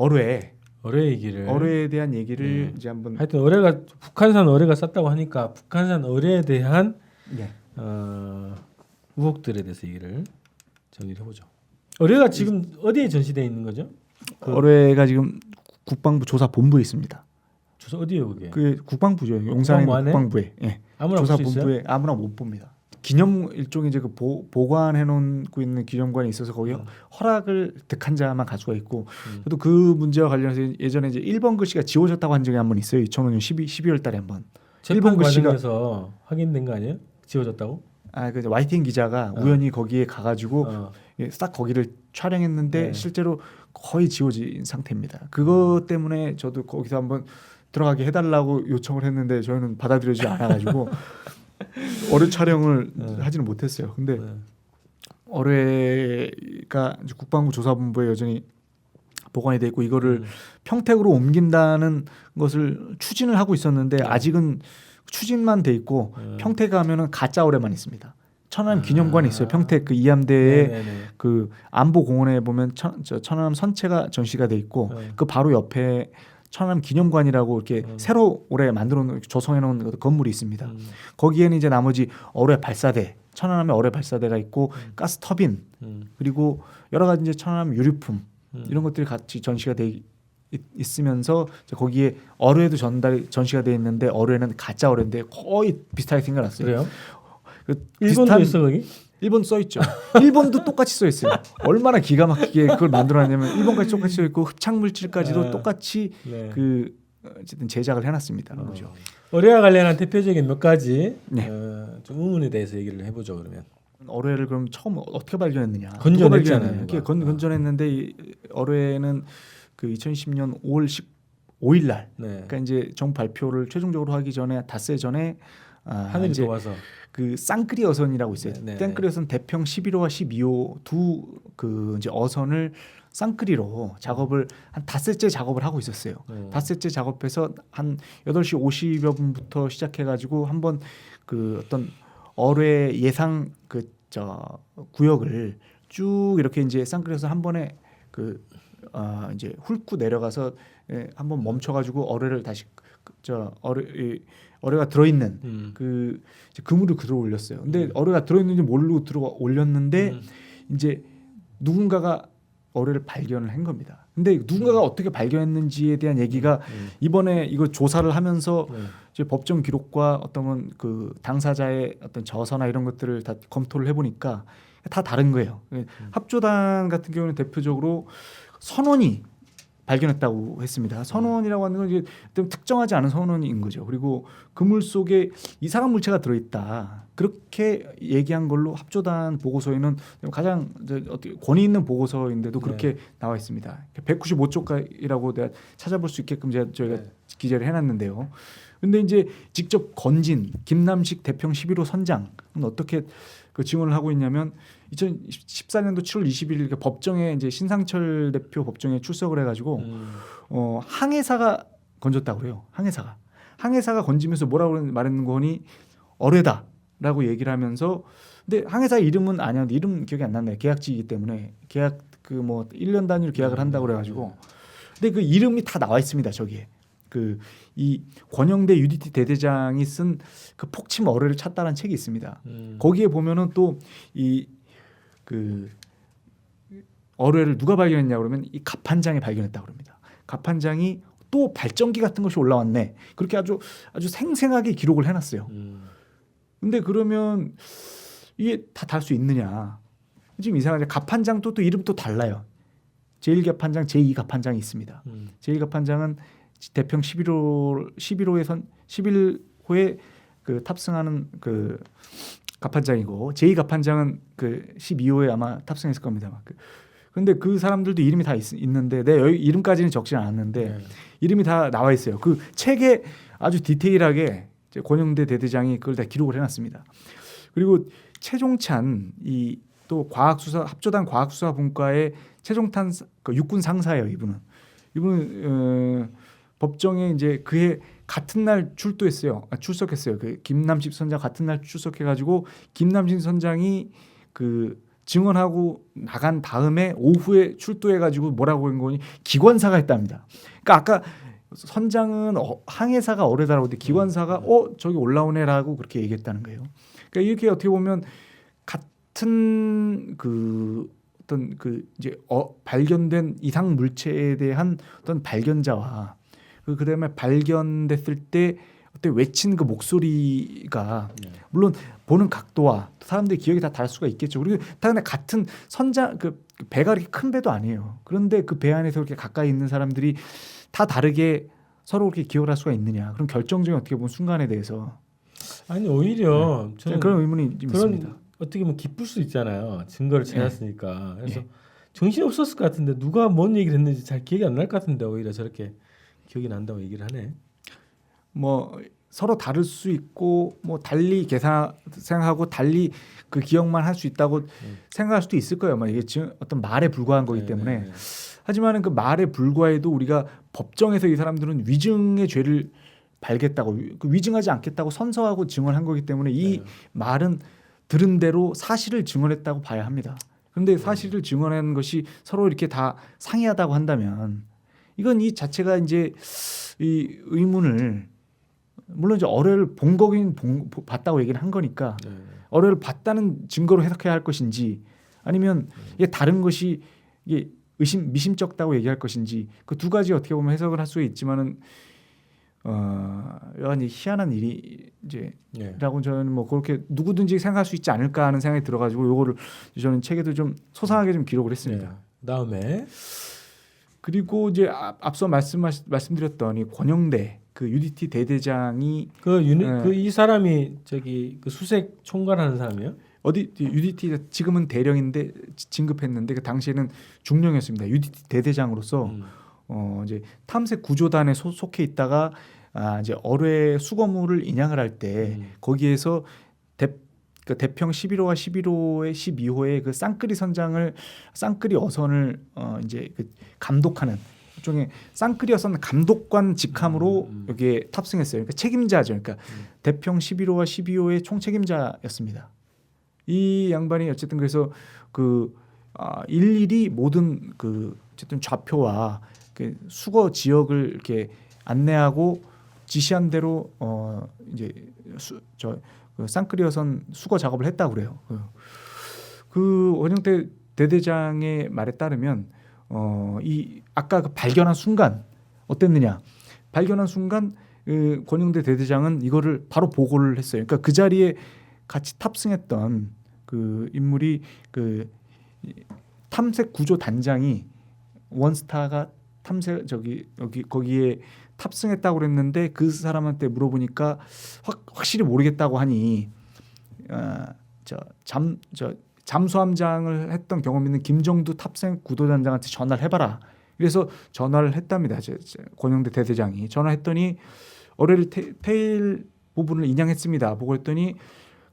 어뢰에 대한 얘기를 이제 한번 하여튼 북한산 어뢰가 쌌다고 하니까 북한산 어뢰에 대한 의혹들에 대해서 얘기를 정리를 해보죠. 어뢰가 지금 어디에 전시되어 있는 거죠? 어뢰가 지금 국방부 조사본부에 있습니다. 조사 어디에요 그게? 그 국방부죠. 용산에 있는 국방부에. 예. 아무나 조사본부에 아무나 못 봅니다. 기념 일종의 이제 그 보관해 놓고 있는 기념관이 있어서 거기 허락을 득한 자만 갈 수가 있고 또 그 문제와 관련해서 예전에 이제 1번 글씨가 지워졌다고 한 적이 한 번 있어요. 2005년 12월 달에 한 번. 재판 과정에서 확인된 거 아니에요? 지워졌다고? 그 YTN 기자가 우연히 거기에 가가지고 싹 거기를 촬영했는데 실제로 거의 지워진 상태입니다. 그것 때문에 저도 거기서 한번 들어가게 해달라고 요청을 했는데 저희는 받아들여지지 않아가지고 어뢰 촬영을 하지는 못했어요. 근데 어뢰가 이제 국방부 조사본부에 여전히 보관이 돼 있고 이거를 평택으로 옮긴다는 것을 추진을 하고 있었는데 아직은 추진만 돼 있고 평택 가면은 가짜 어뢰만 있습니다. 천안함 기념관이 있어요. 평택 그 이함대의 그 안보 공원에 보면 천안함 선체가 전시가 돼 있고 그 바로 옆에 천안함 기념관이라고 이렇게 새로 올해 만들어 놓은 조성해 놓은 건물이 있습니다. 거기에는 이제 나머지 어뢰 발사대, 천안함의 어뢰 발사대가 있고 가스 터빈 그리고 여러 가지 이제 천안함 유류품 이런 것들이 같이 전시가 돼 있으면서 거기에 어뢰도 전시가 돼 있는데 어뢰는 가짜 어뢰인데 거의 비슷하게 생겨났어요. 그래요? 일본도 있어 거기? 일본 써 있죠. 일본도 똑같이 써 있어요. 얼마나 기가 막히게 그걸 만들어놨냐면 일본까지 똑같이 써 있고 흡착 물질까지도 똑같이 그 어쨌든 제작을 해놨습니다. 그렇죠. 어뢰와 관련한 대표적인 몇 가지 좀 의문에 대해서 얘기를 해보죠 그러면. 어뢰를 그럼 처음 어떻게 발견했느냐? 건전했잖아요. 건전했는데 이 어뢰는 그 2010년 5월 15일 날, 그러니까 이제 정부 발표를 최종적으로 하기 전에 닷새 전에 하늘이 도와서 그 쌍끌이 어선이라고 있어요. 쌍끌이 어선 대평 11호와 12호 두 그 이제 어선을 쌍끌이로 작업을 한 닷새째 작업을 하고 있었어요. 닷새째 작업해서 한 8시 50여 분부터 시작해가지고 한번 그 어떤 어뢰 예상 구역을 쭉 이렇게 이제 쌍끌이에서 한 번에 이제 훑고 내려가서 한번 멈춰가지고 어뢰를 다시 어뢰가 들어있는 그 그물을 들어 올렸어요. 근데 어뢰가 들어있는지 모르고 들어 올렸는데 이제 누군가가 어뢰를 발견을 한 겁니다. 근데 누군가가 어떻게 발견했는지에 대한 얘기가 이번에 이거 조사를 하면서 이제 법정 기록과 어떤 그 당사자의 어떤 저서나 이런 것들을 다 검토를 해보니까 다 다른 거예요. 합조단 같은 경우는 대표적으로 선원이 발견했다고 했습니다. 선원이라고 하는 건 이제 특정하지 않은 선원인 거죠. 그리고 그물 속에 이상한 물체가 들어있다. 그렇게 얘기한 걸로 합조단 보고서에는 가장 권위 있는 보고서인데도 그렇게 나와 있습니다. 195쪽이라고 내가 찾아볼 수 있게끔 저희가 기재를 해놨는데요. 근데 이제 직접 건진 김남식 대평 11호 선장은 어떻게 그 증언을 하고 있냐면 2014년도 7월 21일 법정에 이제 신상철 대표 법정에 출석을 해가지고 항해사가 건졌다고 그래요. 항해사가 건지면서 뭐라고 말했는 거니 어뢰다라고 얘기를 하면서 근데 항해사 이름은 아니었는데 이름 기억이 안 나네요. 계약직이기 때문에 계약 그 뭐 1년 단위로 계약을 한다고 그래가지고 근데 그 이름이 다 나와 있습니다. 저기에 이 권영대 UDT 대대장이 쓴 그 폭침 어뢰를 찾다라는 책이 있습니다. 거기에 보면은 또 이 그 어뢰를 누가 발견했냐 그러면 이 갑판장이 발견했다고 그럽니다. 갑판장이 또 발전기 같은 것이 올라왔네. 그렇게 아주 생생하게 기록을 해놨어요. 근데 그러면 이게 다 달 수 있느냐? 지금 이상하게 갑판장 또 이름 또 달라요. 제1갑판장, 제2갑판장이 있습니다. 제1갑판장은 대평 11호에 그 탑승하는 그 갑판장이고 제2갑판장은 그 12호에 아마 탑승했을 겁니다. 그런데 그 사람들도 이름이 다 있는데 내 여기 이름까지는 적지 않았는데 이름이 다 나와 있어요. 그 책에 아주 디테일하게 권영대 대대장이 그걸 다 기록을 해놨습니다. 그리고 최종찬 이 또 합조단 과학수사분과의 최종탄 그 육군 상사예요. 이분은 법정에 이제 그해 같은 날 출석했어요. 그 김남식 선장 같은 날 출석해가지고 김남식 선장이 그 증언하고 나간 다음에 오후에 출두해가지고 뭐라고 한 거니 기관사가 했답니다. 그러니까 아까 선장은 항해사가 어뢰다라고 했는데 기관사가 저기 올라오네라고 그렇게 얘기했다는 거예요. 그러니까 이렇게 어떻게 보면 같은 그 어떤 그 이제 발견된 이상 물체에 대한 어떤 발견자와 그다음에 발견됐을 때 어떤 외친 그 목소리가 물론 보는 각도와 사람들의 기억이 다 다를 수가 있겠죠. 그리고 당연히 같은 선장 그 배가 그렇게 큰 배도 아니에요. 그런데 그 배 안에서 그렇게 가까이 있는 사람들이 다 다르게 서로 그렇게 기억을 할 수가 있느냐. 그럼 결정적인 어떻게 보면 순간에 대해서 아니 오히려 저는 그런 의문이 좀 있습니다. 어떻게 보면 기쁠 수 있잖아요. 증거를 찾았으니까. 그래서 정신이 없었을 것 같은데 누가 뭔 얘기를 했는지 잘 기억이 안 날 것 같은데 오히려 저렇게 기억이 난다고 얘기를 하네. 뭐 서로 다를 수 있고 뭐 달리 생각하고 달리 그 기억만 할 수 있다고 생각할 수도 있을 거예요. 이게 지금 어떤 말에 불과한 거기 때문에. 하지만은 그 말에 불과해도 우리가 법정에서 이 사람들은 위증의 죄를 발겠다고 그 위증하지 않겠다고 선서하고 증언한 거기 때문에 이 말은 들은 대로 사실을 증언했다고 봐야 합니다. 그런데 사실을 증언한 것이 서로 이렇게 다 상이하다고 한다면 이건 이 자체가 이제 이 의문을 물론 이제 어뢰를 본 거긴 봤다고 얘기를 한 거니까 어뢰를 봤다는 증거로 해석해야 할 것인지 아니면 이게 다른 것이 이게 미심쩍다고 얘기할 것인지 그 두 가지 어떻게 보면 해석을 할 수 있지만은 여하니 희한한 일이 이제라고 저는 뭐 그렇게 누구든지 생각할 수 있지 않을까 하는 생각이 들어가지고 요거를 저는 책에도 좀 소상하게 좀 기록을 했습니다. 다음에 그리고 이제 앞서 말씀드렸던 이 권영대 그 UDT 대대장이 그 이 사람이 저기 그 수색 총괄하는 사람이요? 어디 UDT 지금은 대령인데 진급했는데 그 당시에는 중령이었습니다. UDT 대대장으로서 이제 탐색 구조단에 속해 있다가 이제 어뢰 수거물을 인양을 할 때 거기에서 그 대평 11호와 11호의 12호의 그 쌍끌이 어선을 이제 그 감독하는 일종의 쌍끌이 어선 감독관 직함으로 여기에 탑승했어요. 그러니까 책임자죠. 그러니까 대평 11호와 12호의 총책임자였습니다. 이 양반이 어쨌든 그래서 그 일일이 모든 그 어쨌든 좌표와 그 수거 지역을 이렇게 안내하고 지시한 대로 이제 그 쌍끌이어선 수거 작업을 했다고 그래요. 그 원영대 대대장의 말에 따르면 이 아까 그 발견한 순간 어땠느냐? 발견한 순간 그 권영대 대대장은 이거를 바로 보고를 했어요. 그러니까 그 자리에 같이 탑승했던 그 인물이 그 탐색 구조 단장이 원스타가 탐색 거기에 탑승했다고 그랬는데 그 사람한테 물어보니까 확실히 모르겠다고 하니 잠수함장을 했던 경험 있는 김정두 탑승 구도단장한테 전화를 해봐라. 그래서 전화를 했답니다. 권영대 대대장이 전화했더니 어뢰를 테일 부분을 인양했습니다. 보고 했더니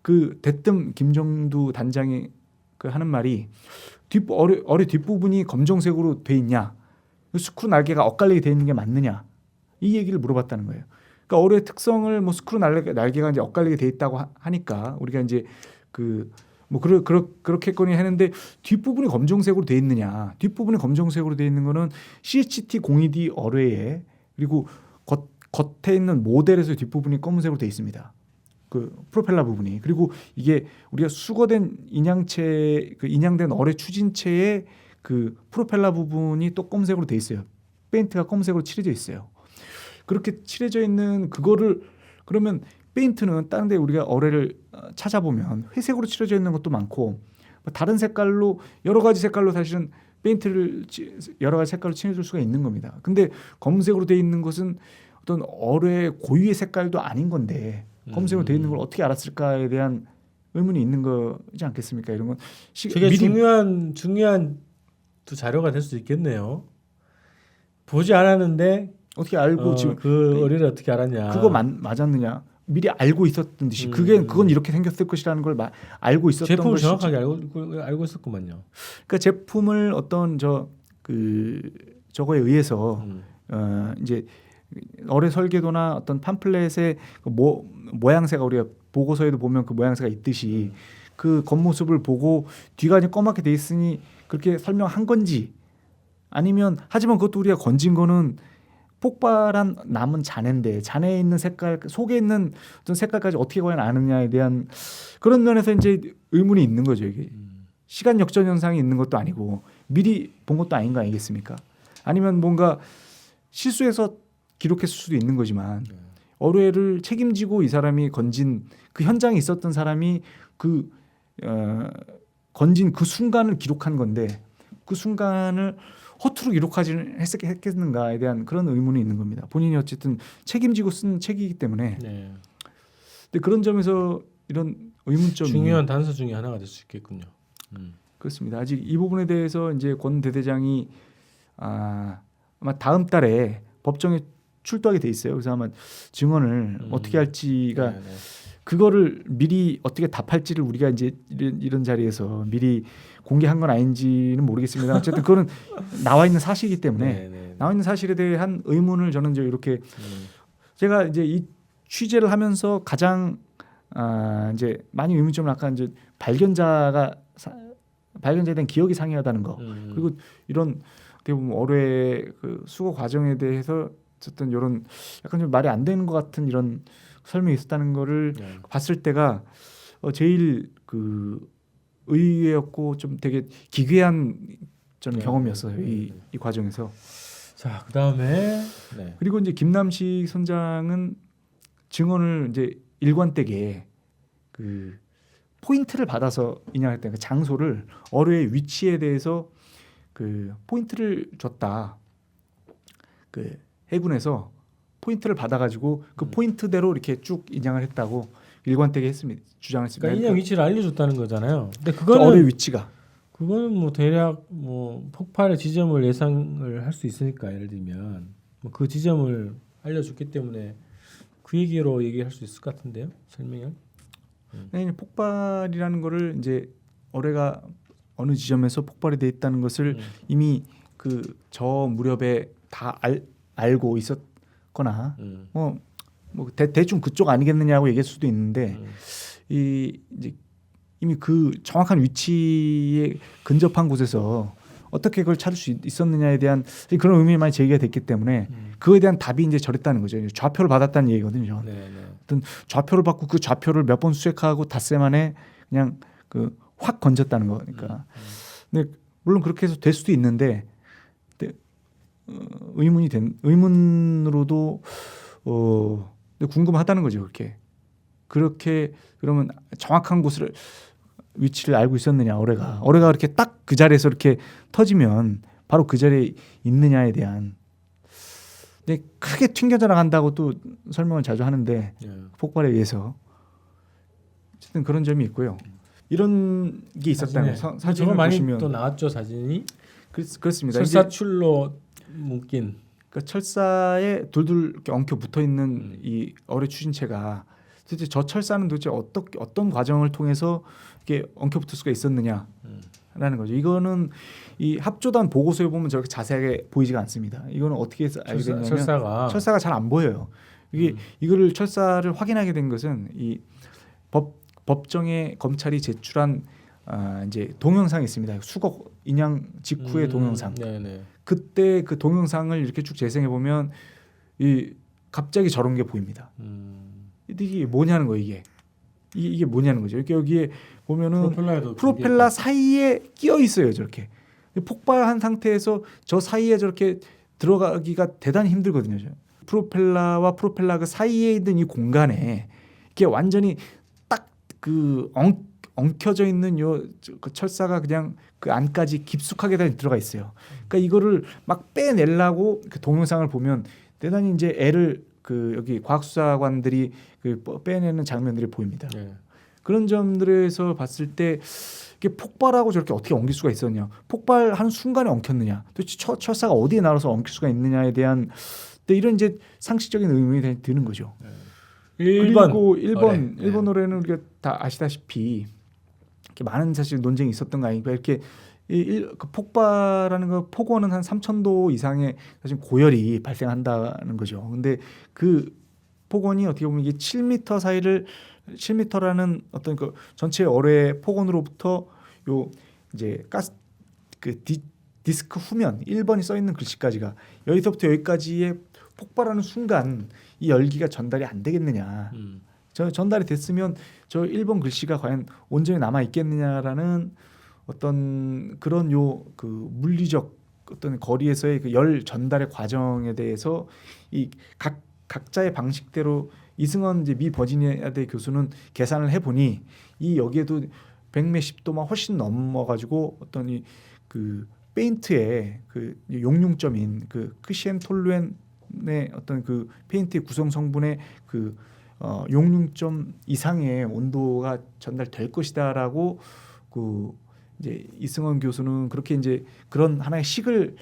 그 대뜸 김정두 단장이 그 하는 말이 어뢰 뒷부분이 검정색으로 돼 있냐? 스크루 날개가 엇갈리게 돼 있는 게 맞느냐? 이 얘기를 물어봤다는 거예요. 그러니까 어뢰의 특성을 뭐 스크루 날개가 이제 엇갈리게 돼 있다고 하니까 우리가 이제 그 뭐 그렇겠거니 했는데 뒷부분이 검정색으로 돼 있느냐? 뒷부분이 검정색으로 돼 있는 거는 CHT-02D 어뢰에 그리고 겉에 있는 모델에서 뒷부분이 검은색으로 돼 있습니다. 그 프로펠러 부분이 그리고 이게 우리가 수거된 인양된 어뢰 추진체의 그 프로펠러 부분이 또 검은색으로 돼 있어요. 페인트가 검은색으로 칠해져 있어요. 그렇게 칠해져 있는 그거를 그러면 페인트는 다른 데 우리가 어뢰를 찾아보면 회색으로 칠해져 있는 것도 많고 다른 색깔로 여러 가지 색깔로 사실은 페인트를 여러 가지 색깔로 칠해줄 수가 있는 겁니다. 근데 검은색으로 돼 있는 것은 어떤 어뢰 고유의 색깔도 아닌 건데 검은색으로 돼 있는 걸 어떻게 알았을까에 대한 의문이 있는 거지 않겠습니까? 이런 건 되게 중요한 두 자료가 될 수 있겠네요. 보지 않았는데 어떻게 알고 지금 그 어뢰를 어떻게 알았냐? 그거 맞았느냐? 미리 알고 있었던 듯이 그건 이렇게 생겼을 것이라는 걸 알고 있었던 제품을 것이지. 정확하게 알고 있었구만요. 그러니까 제품을 어떤 저거에 의해서 이제 어뢰 설계도나 어떤 팜플렛의 그 모양새가 우리가 보고서에도 보면 그 모양새가 있듯이 그 겉모습을 보고 뒤가 이제 검맣게 돼 있으니 그렇게 설명한 건지 아니면 하지만 그것도 우리가 건진 거는 폭발한 남은 잔해인데 잔해에 있는 색깔 속에 있는 어떤 색깔까지 어떻게 과연 아느냐에 대한 그런 면에서 이제 의문이 있는 거죠. 이게 시간 역전 현상이 있는 것도 아니고 미리 본 것도 아닌 거 아니겠습니까? 아니면 뭔가 실수해서 기록했을 수도 있는 거지만 어뢰를 책임지고 이 사람이 건진 그 현장에 있었던 사람이 그 건진 그 순간을 기록한 건데 그 순간을 허투루 기록하지는 했겠는가에 대한 그런 의문이 있는 겁니다. 본인이 어쨌든 책임지고 쓴 책이기 때문에. 네. 근데 그런 점에서 이런 의문점이 중요한 단서 중에 하나가 될 수 있겠군요. 그렇습니다. 아직 이 부분에 대해서 이제 권 대대장이 아마 다음 달에 법정에 출두하게 돼 있어요. 그래서 아마 증언을 어떻게 할지가 네, 네. 그거를 미리 어떻게 답할지를 우리가 이제 이런 자리에서 미리 공개한 건 아닌지는 모르겠습니다. 어쨌든 그거는 나와 있는 사실이기 때문에 네, 네. 나와 있는 사실에 대한 의문을 저는 이제 이렇게 제가 이제 이 취재를 하면서 가장 이제 많이 의문점을 아까 이제 발견자에 대한 기억이 상이하다는 거 그리고 이런 어떻게 보면 어뢰 그 수거 과정에 대해서 어쨌든 이런 약간 좀 말이 안 되는 것 같은 이런 설명이 있었다는 거를 봤을 때가 제일 그 의외였고 좀 되게 기괴한 저는 경험이었어요. 이 과정에서. 자, 그다음에 네. 그리고 이제 김남식 선장은 증언을 이제 일관되게 그 포인트를 받아서 인양했다. 그 장소를 어뢰의 위치에 대해서 그 포인트를 줬다. 그 해군에서 포인트를 받아가지고 그 포인트대로 이렇게 쭉 인양을 했다고 일관되게 했습니다. 주장했습니다. 그러니까 인양 위치를 알려줬다는 거잖아요. 근데 그거는 어뢰 위치가 그거는 뭐 대략 뭐 폭발의 지점을 예상을 할 수 있으니까 예를 들면 뭐 그 지점을 알려줬기 때문에 그 얘기로 얘기할 수 있을 것 같은데요. 설명을. 네, 폭발이라는 거를 이제 어뢰가 어느 지점에서 폭발이 돼 있다는 것을 이미 그 저 무렵에 다 알고 있었거나 뭐 대충 그쪽 아니겠느냐고 얘기할 수도 있는데 이 이제 이미 그 정확한 위치에 근접한 곳에서 어떻게 그걸 찾을 수 있었느냐에 대한 그런 의문이 많이 제기가 됐기 때문에 그거에 대한 답이 이제 저랬다는 거죠. 좌표를 받았다는 얘기거든요. 어떤 좌표를 받고 그 좌표를 몇 번 수색하고 닷새 만에 그냥 그 확 건졌다는 거니까. 근데 물론 그렇게 해서 될 수도 있는데 의문으로도 근데 궁금하다는 거죠. 그렇게 그러면 정확한 곳을 위치를 알고 있었느냐 어뢰가 이렇게 딱 그 자리에서 이렇게 터지면 바로 그 자리에 있느냐에 대한 근데 크게 튕겨져 나간다고 또 설명을 자주 하는데 폭발에 의해서 어쨌든 그런 점이 있고요. 이런 게 있었다는 거 사진을 많이 보시면 또 나왔죠 사진이. 그렇습니다. 철사출로 묶인 그러니까 철사에 둘둘 이렇게 엉켜 붙어 있는 이 어뢰 추진체가 도대체 저 철사는 도대체 어떤 과정을 통해서 이렇게 엉켜 붙을 수가 있었느냐라는 거죠. 이거는 이 합조단 보고서에 보면 저렇게 자세하게 보이지가 않습니다. 이거는 어떻게 해서 알게 됐냐면 철사가 잘 안 보여요. 이거를 철사를 확인하게 된 것은 이 법정에 검찰이 제출한 이제 동영상이 있습니다. 수거 인양 직후의 동영상. 그때 그 동영상을 이렇게 쭉 재생해 보면 이 갑자기 저런 게 보입니다. 이게 뭐냐는 거예요. 이게 뭐냐는 거죠. 이렇게 여기에 보면은 프로펠러 사이에 끼어 있어요. 저렇게 폭발한 상태에서 저 사이에 저렇게 들어가기가 대단히 힘들거든요. 프로펠러와 프로펠러 그 사이에 있는 이 공간에 이게 완전히 딱 그 엉켜져 있는 그 철사가 그냥 그 안까지 깊숙하게 들어가 있어요. 그러니까 이거를 막 빼내려고 그 동영상을 보면 대단히 이제 애를 그 여기 과학수사관들이 그 빼내는 장면들이 보입니다. 그런 점들에서 봤을 때 이게 폭발하고 저렇게 어떻게 엉킬 수가 있었냐? 폭발하는 순간에 엉켰느냐? 도대체 철사가 어디에 날아서 엉킬 수가 있느냐에 대한 이런 이제 상식적인 의문이 드는 거죠. 그리고 일본 노래는 우리가 다 아시다시피 이렇게 많은 사실 논쟁이 있었던 거 아닙니까? 이렇게 그 폭발하는 거 폭원은 한 3,000도 이상의 사실 고열이 발생한다는 거죠. 근데 그 폭언이 어떻게 보면 이게 7m 사이를 7m라는 어떤 그 전체 어뢰 폭언으로부터 요 이제 가스 그 디스크 후면 1번이 써 있는 글씨까지가 여기서부터 여기까지의 폭발하는 순간 이 열기가 전달이 안 되겠느냐. 저 전달이 됐으면 저 1번 글씨가 과연 온전히 남아 있겠느냐라는 어떤 그런 요 그 물리적 어떤 거리에서의 그 열 전달의 과정에 대해서 이 각자의 방식대로 이승원 이제 미 버지니아대 교수는 계산을 해보니 이 여기에도 100몇십 도만 훨씬 넘어가지고 어떤 이 그 페인트의 그 용융점인 그 크시엔 톨루엔의 어떤 그 페인트의 구성 성분의 그 용융점 이상의 온도가 전달될 것이다라고 그 이제 이승원 교수는 그렇게 이제 그런 하나의 식을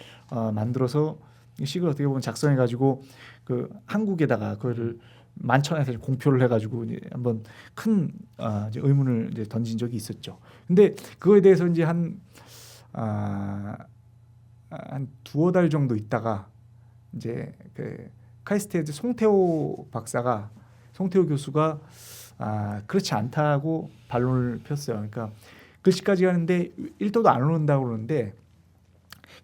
만들어서 이 식을 어떻게 보면 작성해 가지고 그 한국에다가 그거를 만천에서 공표를 해가지고 이제 한번 큰 이제 의문을 이제 던진 적이 있었죠. 근데 그거에 대해서 이제 한 두어 달 정도 있다가 이제 그 카이스트의 송태호 교수가 그렇지 않다고 반론을 폈어요. 그러니까 글씨까지 가는데 1도도 안 오른다고 그러는데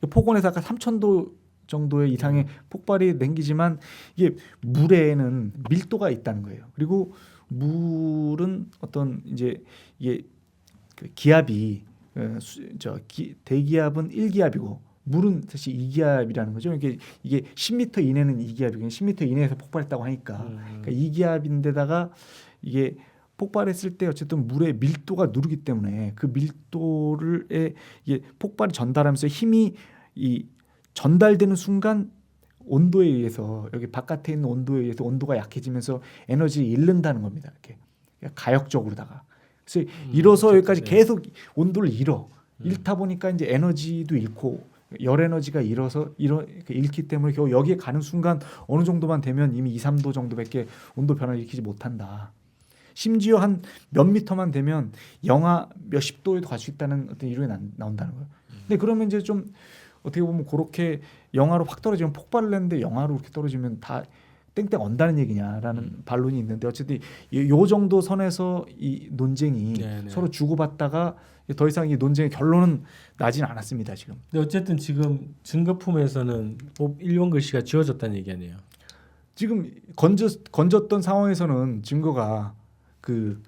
폭언에다가 3,000도 정도의 이상의 폭발이 생기지만 이게 물에는 밀도가 있다는 거예요. 그리고 물은 어떤 이제 이게 그 기압이 대기압은 1기압이고 물은 사실 2기압이라는 거죠. 이게 10m 이내는 2기압이고 10m 이내에서 폭발했다고 하니까 그러니까 2기압인데다가 이게 폭발했을 때 어쨌든 물의 밀도가 누르기 때문에 그 밀도를 이게 폭발이 전달하면서 힘이 이 전달되는 순간 온도에 의해서 여기 바깥에 있는 온도에 의해서 온도가 약해지면서 에너지를 잃는다는 겁니다. 이렇게 가역적으로다가 그래서 잃어서 여기까지 계속 온도를 잃다 보니까 이제 에너지도 잃고 열 에너지가 잃기 때문에 겨우 여기에 가는 순간 어느 정도만 되면 이미 2, 3도 정도밖에 온도 변화를 일으키지 못한다. 심지어 한 몇 미터만 되면 영하 몇십 도에도 갈 수 있다는 어떤 이론이 나온다는 거예요. 근데 그러면 이제 좀 어떻게 보면 그렇게 영하로 확 떨어지면 폭발을 했는데 영하로 이렇게 떨어지면 다 땡땡 언다는 얘기냐라는 반론이 있는데 어쨌든 요 정도 선에서 이 논쟁이 네네. 서로 주고받다가 더 이상 이 논쟁의 결론은 나진 않았습니다 지금. 근데 어쨌든 지금 증거품에서는 1번 글씨가 지워졌다는 얘기 아니에요? 지금 건졌던 상황에서는 증거가 그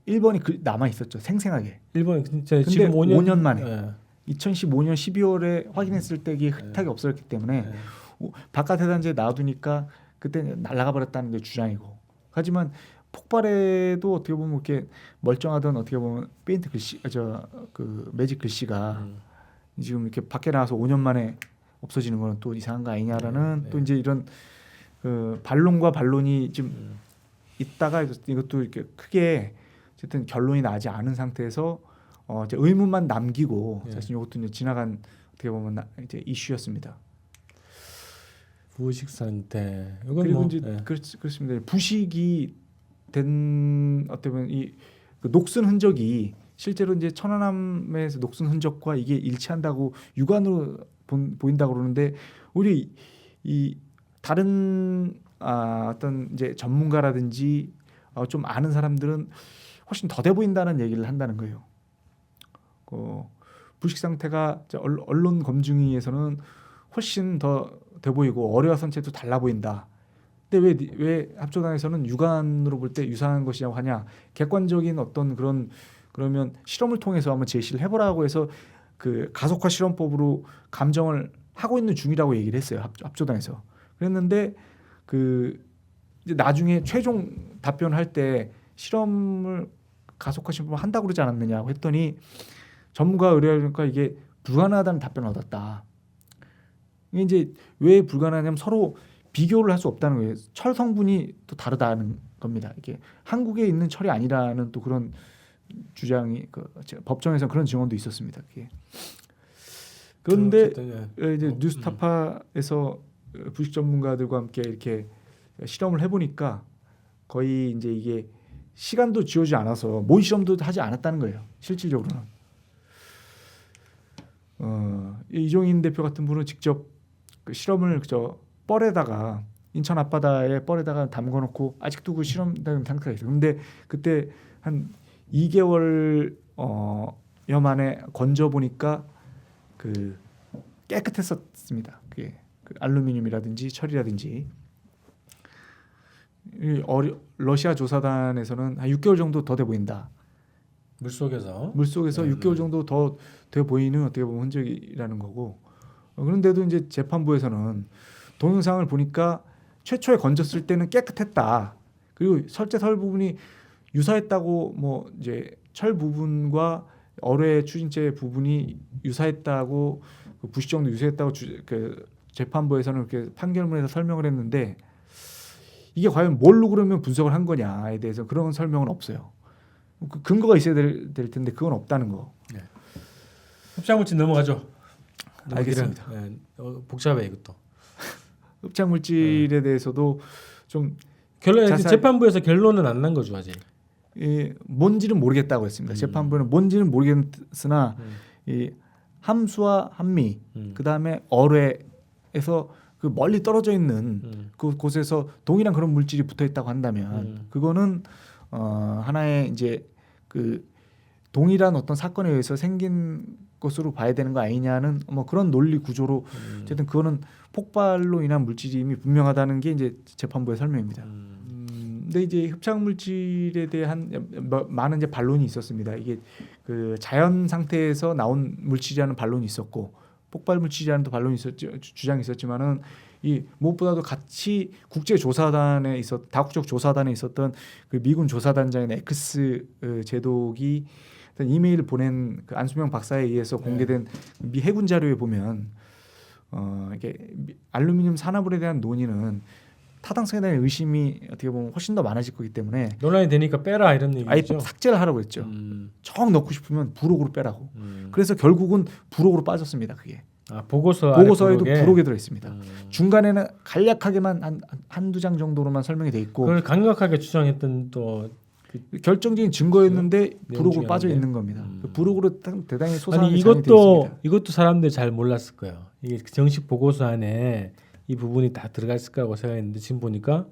1번이 남아 있었죠 생생하게. 1번 진짜 근데 지금 5년 만에. 네. 2015년 12월에 확인했을 때 이게 흙탕이 없어졌기 때문에 바깥에다 이제 놔두니까 그때 날아가 버렸다는 게 주장이고. 하지만 폭발에도 어떻게 보면 이렇게 멀쩡하던 어떻게 보면 페인트 글씨 그 매직 글씨가 지금 이렇게 밖에 나와서 5년 만에 없어지는 거는 또 이상한 거 아니냐라는 또 이제 이런 그 반론과 반론이 좀 있다가 이것도 이렇게 크게 어쨌든 결론이 나지 않은 상태에서 이제 의문만 남기고 사실 이것도 이제 지나간 어떻게 보면 이제 이슈였습니다. 부식 상태. 이건 그리고 뭐, 이제 그렇습니다. 부식이 된 어떻게 보면 그 녹슨 흔적이 실제로 이제 천안함에서 녹슨 흔적과 이게 일치한다고 육안으로 보인다고 그러는데 우리 이 다른 어떤 이제 전문가라든지 좀 아는 사람들은 훨씬 더돼 보인다는 얘기를 한다는 거예요. 부식 상태가 언론 검증위에서는 훨씬 더 돼 보이고 어뢰와 선체도 달라 보인다. 근데 왜 합조단에서는 육안으로 볼 때 유사한 것이라고 하냐? 객관적인 어떤 그러면 실험을 통해서 한번 제시를 해보라고 해서 그 가속화 실험법으로 감정을 하고 있는 중이라고 얘기를 했어요. 합조단에서. 그랬는데 그 이제 나중에 최종 답변할 때 실험을 가속화 실험을 한다고 그러지 않았느냐고 했더니 전문가 의뢰하니까 이게 불가능하다는 답변을 얻었다. 이게 이제 왜 불가능하냐면 서로 비교를 할 수 없다는 거예요. 철 성분이 또 다르다는 겁니다. 이게 한국에 있는 철이 아니라는 또 그런 주장이 법정에서 그런 증언도 있었습니다. 그런데 이제 뉴스타파에서 부식 전문가들과 함께 이렇게 실험을 해보니까 거의 이제 이게 시간도 지어지지 않아서 모의 실험도 하지 않았다는 거예요. 실질적으로는. 이종인 대표 같은 분은 직접 그 실험을 저 뻘에다가 인천 앞바다에 뻘에다가 담궈놓고 아직도 그 실험된 상태가 있어요. 근데 그때 한 2개월 여 만에 건져 보니까 그 깨끗했었습니다. 그게 그 알루미늄이라든지 철이라든지. 러시아 조사단에서는 한 6개월 정도 더 돼 보인다. 물속에서 물속에서 6개월 정도 더 돼 보이는 어떻게 보면 흔적이라는 거고. 그런데도 이제 재판부에서는 동영상을 보니까 최초에 건졌을 때는 깨끗했다. 그리고 설재설 부분이 유사했다고 뭐 이제 철 부분과 어뢰 추진체 부분이 유사했다고 그 부식정도 유사했다고 그 재판부에서는 그렇게 판결문에서 설명을 했는데 이게 과연 뭘로 그러면 분석을 한 거냐에 대해서 그런 설명은 없어요. 그 근거가 있어야 될 텐데 그건 없다는 거. 네. 흡착물질 넘어가죠. 알겠습니다. 네, 복잡해 이것도. 흡착 물질에 대해서도 좀 결론 재판부에서 결론은 안 난 거죠 아직. 뭔지는 모르겠다고 했습니다. 재판부는 뭔지는 모르겠으나 이 함수와 함미 그다음에 어뢰에서 그 멀리 떨어져 있는 그 곳에서 동일한 그런 물질이 붙어 있다고 한다면 그거는 하나의 이제 그 동일한 어떤 사건에 의해서 생긴 것으로 봐야 되는 거 아니냐는 뭐 그런 논리 구조로 어쨌든 그거는 폭발로 인한 물질이 이미 분명하다는 게 이제 재판부의 설명입니다. 근데 이제 흡착 물질에 대한 많은 이제 반론이 있었습니다. 이게 그 자연 상태에서 나온 물질이라는 반론이 있었고 폭발 물질이라는 또 반론이 있었죠. 주장이 있었지만은 이 무엇보다도 같이 국제 조사단에 다국적 조사단에 있었던 그 미군 조사단장인 X 제독이 이메일을 보낸 그 안수명 박사에 의해서 공개된 미 해군 자료에 보면 이게 알루미늄 산화물에 대한 논의는 타당성에 대한 의심이 어떻게 보면 훨씬 더 많아질 거기 때문에 논란이 되니까 빼라 이런 아예 얘기죠. 삭제를 하라고 했죠. 정 넣고 싶으면 부록으로 빼라고. 그래서 결국은 부록으로 빠졌습니다. 그게. 보고서에도 부록에 들어 있습니다. 중간에는 간략하게만 한두 장 정도로만 설명이 돼 있고 그걸 강력하게 주장했던 또 결정적인 증거였는데 부록으로 빠져 있는 겁니다. 부록으로 대단히 소상하게 아니 장이 되어 있습니다. 이것도 사람들이 잘 몰랐을 거예요. 이게 정식 보고서 안에 이 부분이 다 들어갔을 거라고 생각했는데 지금 보니까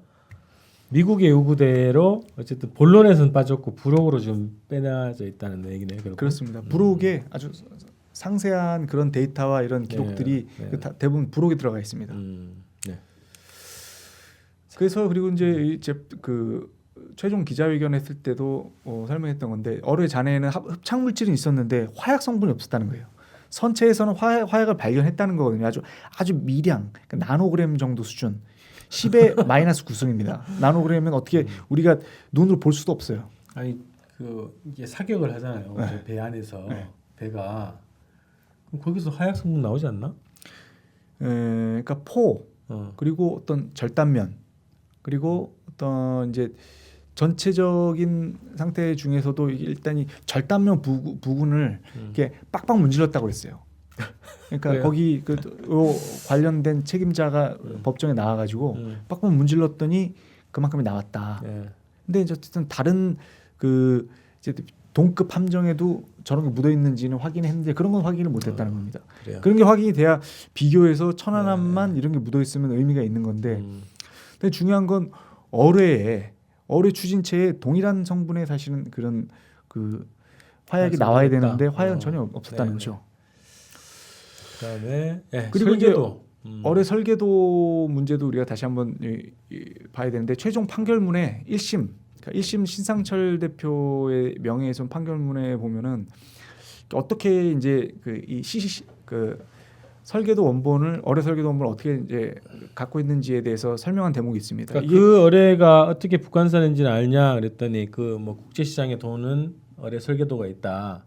미국의 요구대로 어쨌든 본론에서는 빠졌고 부록으로 좀 빼놔져 있다는 얘기네요. 결국. 그렇습니다. 부록에 아주 상세한 그런 데이터와 이런 기록들이 대부분 부록에 들어가 있습니다. 네. 그래서 그리고 이제 그 최종 기자회견 했을 때도 설명했던 건데 어뢰 잔해에는 흡착 물질은 있었는데 화약 성분이 없었다는 거예요. 선체에서는 화약을 발견했다는 거거든요. 아주 미량, 그러니까 나노그램 정도 수준, 10의 마이너스 9승입니다. 나노그램은 어떻게 우리가 눈으로 볼 수도 없어요. 아니 그 이게 사격을 하잖아요. 네. 배 안에서 네. 배가 그럼 거기서 화약 성분 나오지 않나? 그러니까 포 그리고 어떤 절단면 그리고 어떤 이제 전체적인 상태 중에서도 일단 이 절단면 부분을 이렇게 빡빡 문질렀다고 그랬어요. 그러니까 그래요? 거기 그 관련된 책임자가 법정에 나와가지고 빡빡 문질렀더니 그만큼이 나왔다. 네. 근데 이제 어쨌든 다른 그 이제 동급 함정에도 저런 게 묻어 있는지는 확인했는데 그런 건 확인을 못했다는 겁니다. 그래요. 그런 게 확인이 돼야 비교해서 천안함만 이런 게 묻어 있으면 의미가 있는 건데. 근데 중요한 건 어뢰 추진체에 동일한 성분의 사실은 그런 그 화약이 나와야 되는데 화약은 전혀 없었다는 거죠. 그다음에 그리고 설계도. 어뢰 설계도 문제도 우리가 다시 한번 봐야 되는데 최종 판결문에 1심 그러니까 1심 신상철 대표의 명예훼손 판결문에 보면은 어떻게 이제 그 설계도 원본을 어뢰 설계도 원본을 어떻게 이제 갖고 있는지에 대해서 설명한 대목이 있습니다. 그러니까 그 어뢰가 어떻게 북한산인지는 알냐 그랬더니 그 뭐 국제 시장에 도는 어뢰 설계도가 있다.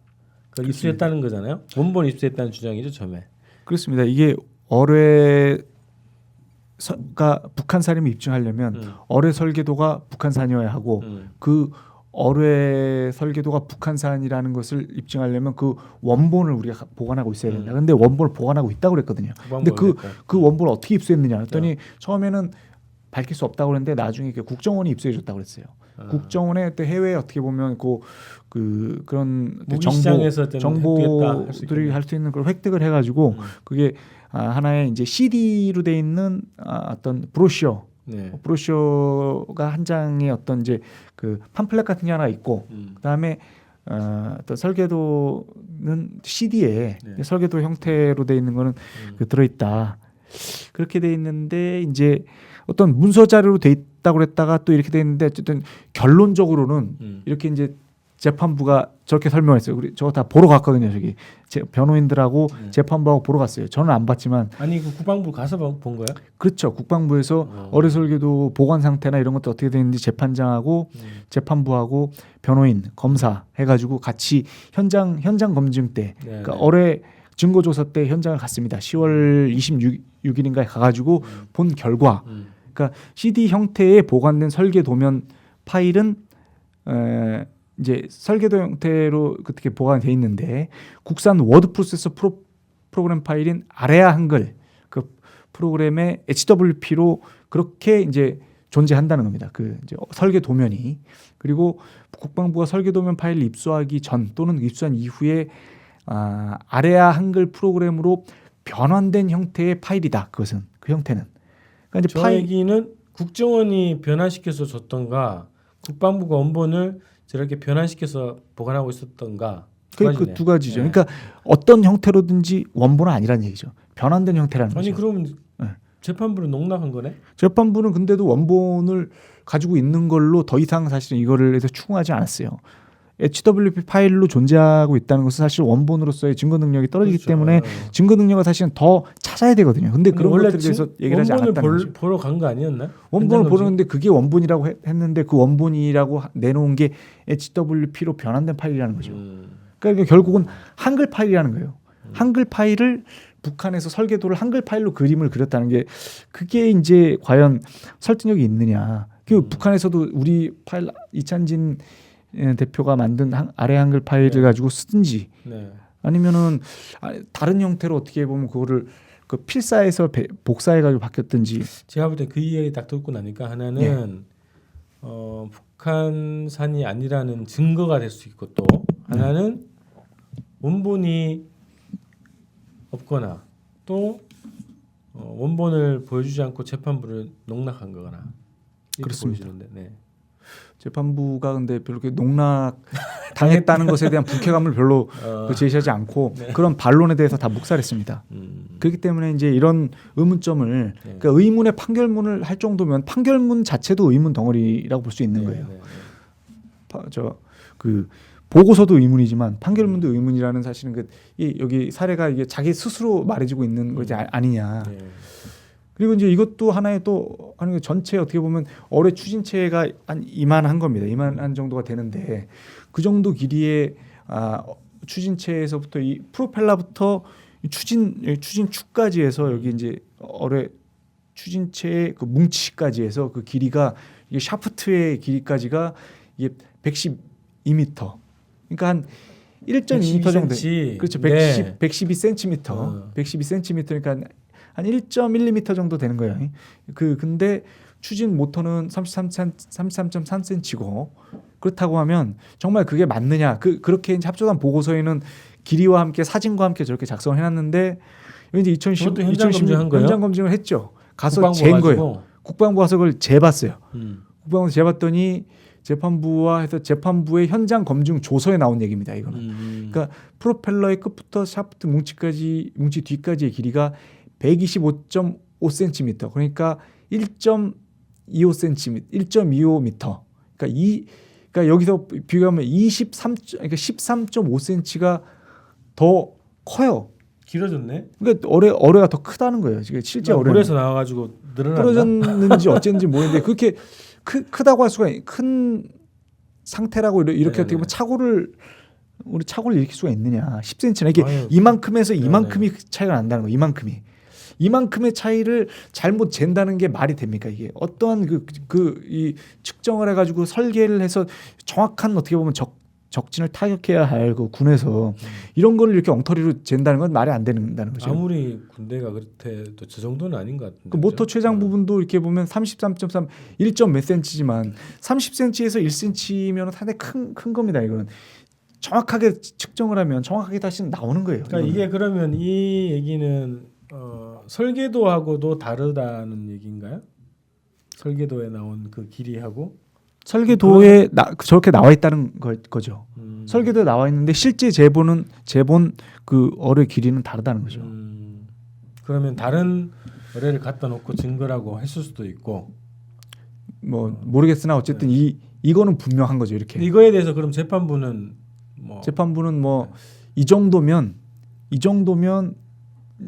그걸 입수했다는 거잖아요. 원본 입수했다는 주장이죠, 처음에. 그렇습니다. 이게 어뢰가 북한산임을 입증하려면 어뢰 설계도가 북한산이어야 하고 그 어뢰 설계도가 북한산이라는 것을 입증하려면 그 원본을 우리가 보관하고 있어야 된다. 근데 원본을 보관하고 있다고 그랬거든요. 근데 그 원본을 어떻게 입수했느냐 했더니 처음에는 밝힐 수 없다고 그랬는데 나중에 국정원이 입수해 줬다고 그랬어요. 국정원의 또 해외에 어떻게 보면 그런 정보들이 할 수 있는 걸 획득을 해가지고 그게 하나의 이제 CD로 돼 있는 어떤 브로셔 네. 브로셔가 한 장의 어떤 이제 그 팜플렛 같은 게 하나 있고 그다음에 또 설계도는 CD에 네. 설계도 형태로 돼 있는 거는 그 들어있다. 그렇게 돼 있는데 이제 어떤 문서 자료로 돼 있다고 그랬다가 또 이렇게 돼 있는데 어쨌든 결론적으로는 이렇게 이제 재판부가 저렇게 설명했어요. 우리 저거 다 보러 갔거든요. 저기 변호인들하고 재판부하고 보러 갔어요. 저는 안 봤지만 아니 그 국방부 가서 본 거야? 그렇죠. 국방부에서 어뢰 설계도 보관 상태나 이런 것도 어떻게 되는지 재판장하고 재판부하고 변호인, 검사 해가지고 같이 현장 검증 때, 그러니까 어뢰 증거 조사 때 현장을 갔습니다. 10월 26일인가에 가가지고 본 결과, 그러니까 CD 형태의 보관된 설계 도면 파일은 이제 설계도 형태로 그렇게 보관돼 있는데 국산 워드 프로세서 프로그램 파일인 아레아 한글 그 프로그램의 HWP로 그렇게 이제 존재한다는 겁니다. 그 이제 설계 도면이. 그리고 국방부가 설계 도면 파일을 입수하기 전 또는 입수한 이후에 아레아 한글 프로그램으로 변환된 형태의 파일이다. 그것은 그 형태는. 그러니까 이제 저 얘기는 국정원이 변환시켜서 줬던가 국방부가 원본을 저렇게 변환시켜서 보관하고 있었던가 그 두 가지죠. 그러니까 어떤 형태로든지 원본은 아니라는 얘기죠. 변환된 형태라는 거죠. 아니 그러면 재판부는 농락한 거네? 재판부는 근데도 원본을 가지고 있는 걸로 더 이상 사실은 이거를 해서 추궁하지 않았어요. HWP 파일로 존재하고 있다는 것은 사실 원본으로서의 증거 능력이 떨어지기 그렇죠. 때문에 증거 능력을 사실은 더 찾아야 되거든요. 근데 그런 원래 것들에 대해서 얘기를 하지 않았다는 거죠. 원본을 보러 간 거 아니었나? 원본을 보는데 그게 원본이라고 했는데 그 원본이라고 내놓은 게 HWP로 변환된 파일이라는 거죠. 그러니까 결국은 한글 파일이라는 거예요. 한글 파일을 북한에서 설계도를 한글 파일로 그림을 그렸다는 게 그게 이제 과연 설득력이 있느냐. 그 북한에서도 우리 파일 이찬진 대표가 만든 아래 한글 파일을 가지고 쓰든지 아니면은 다른 형태로 어떻게 보면 그거를 그 필사에서 복사해가지고 바뀌었든지. 제가 볼 때 그 이야기 딱 듣고 나니까 하나는 북한산이 아니라는 증거가 될 수 있고 또 하나는 원본이 없거나 또 원본을 보여주지 않고 재판부를 농락한 거거나 이렇게 그렇습니다. 보여지는데. 네. 재판부가 근데 별로 농락 당했다는 것에 대한 불쾌감을 별로 제시하지 않고 그런 반론에 대해서 다 묵살했습니다. 그렇기 때문에 이제 이런 의문점을 그러니까 의문의 판결문을 할 정도면 판결문 자체도 의문 덩어리라고 볼 수 있는 거예요. 그 보고서도 의문이지만 판결문도 의문이라는 사실은 여기 사례가 이게 자기 스스로 말해주고 있는 것이 아니냐. 그리고 이제 이것도 하나의 또 하는 전체 어떻게 보면 어뢰 추진체가 한 이만한 겁니다. 이만한 정도가 되는데 그 정도 길이의 추진체에서부터 이 프로펠러부터 추진 축까지 해서 여기 이제 어뢰 추진체의 그 뭉치까지 해서 그 길이가 이게 샤프트의 길이까지가 이게 112m. 그러니까 한 1.2m 정도. 그렇죠. 112cm. 112cm니까 한 1.1mm 정도 되는 거예요. 근데 추진 모터는 33.3cm고 그렇다고 하면 정말 그게 맞느냐? 그렇게 이제 합조단 보고서에는 길이와 함께 사진과 함께 저렇게 작성을 해놨는데 이제 2010 현장 검증을 했죠. 가서 잰 거예요. 국방부 가서 그걸 재봤어요. 국방부 재봤더니 재판부와 해서 재판부의 현장 검증 조서에 나온 얘기입니다. 이거는. 그러니까 프로펠러의 끝부터 샤프트 뭉치 뒤까지의 길이가 125.5cm. 그러니까 1.25cm, 1.25m. 그러니까 여기서 비교하면 13.5cm가 더 커요. 길어졌네. 그러니까 어뢰가 더 크다는 거예요. 지금 실제 어뢰. 물에서 나와가지고 늘어났나? 떨어졌는지 어쨌는지 모르겠는데 그렇게 크다고 할 수가 큰 상태라고 이렇게 어떻게 보면 우리 착오를 일으킬 수가 있느냐. 10cm나 이게 이만큼에서 이만큼이 차이가 난다는 거예요. 이만큼의 차이를 잘못 잰다는 게 말이 됩니까? 이게 어떠한 이 측정을 해가지고 설계를 해서 정확한 어떻게 보면 적진을 타격해야 할 그 군에서 이런 거를 이렇게 엉터리로 잰다는 건 말이 안 된다는 거죠. 아무리 군대가 그렇대도 저 정도는 아닌 것 같은데. 그 모터 최장 부분도 이렇게 보면 33.3 1점 몇 cm지만 30cm에서 1cm면 상당히 큰 겁니다. 이거는 정확하게 측정을 하면 정확하게 다시 나오는 거예요. 그러니까 이게 그러면 이 얘기는 설계도하고도 다르다는 얘기인가요? 설계도에 나온 그 길이하고 설계도에 저렇게 나와 있다는 거죠. 설계도에 나와 있는데 실제 재본 그 어뢰 길이는 다르다는 거죠. 그러면 다른 어뢰를 갖다 놓고 증거라고 했을 수도 있고 뭐 모르겠으나 어쨌든 이거는 분명한 거죠. 이렇게 이거에 대해서 그럼 재판부는 뭐 재판부는 뭐 이 정도면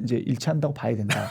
이제 일치한다고 봐야 된다.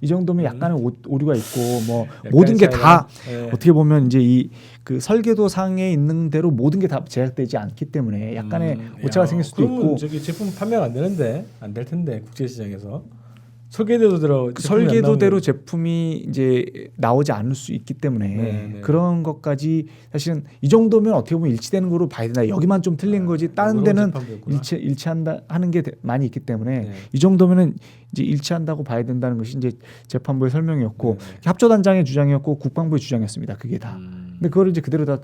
이 정도면 약간의 오류가 있고 뭐 모든 게 다 어떻게 보면 이제 그 설계도 상에 있는 대로 모든 게 다 제작되지 않기 때문에 약간의 오차가 생길 수도 있고. 저기 제품 판매가 안 되는데 안 될 텐데 국제시장에서 설계도대로 설계도대로 제품이 이제 나오지 않을 수 있기 때문에 그런 것까지 사실은 이 정도면 어떻게 보면 일치되는 거로 봐야 된다. 여기만 좀 틀린 거지 다른 데는 일치한다 하는 게 많이 있기 때문에 이 정도면은 이제 일치한다고 봐야 된다는 것이 이제 재판부의 설명이었고 합조단장의 주장이었고 국방부의 주장이었습니다. 그게 다. 근데 그걸 이제 그대로 다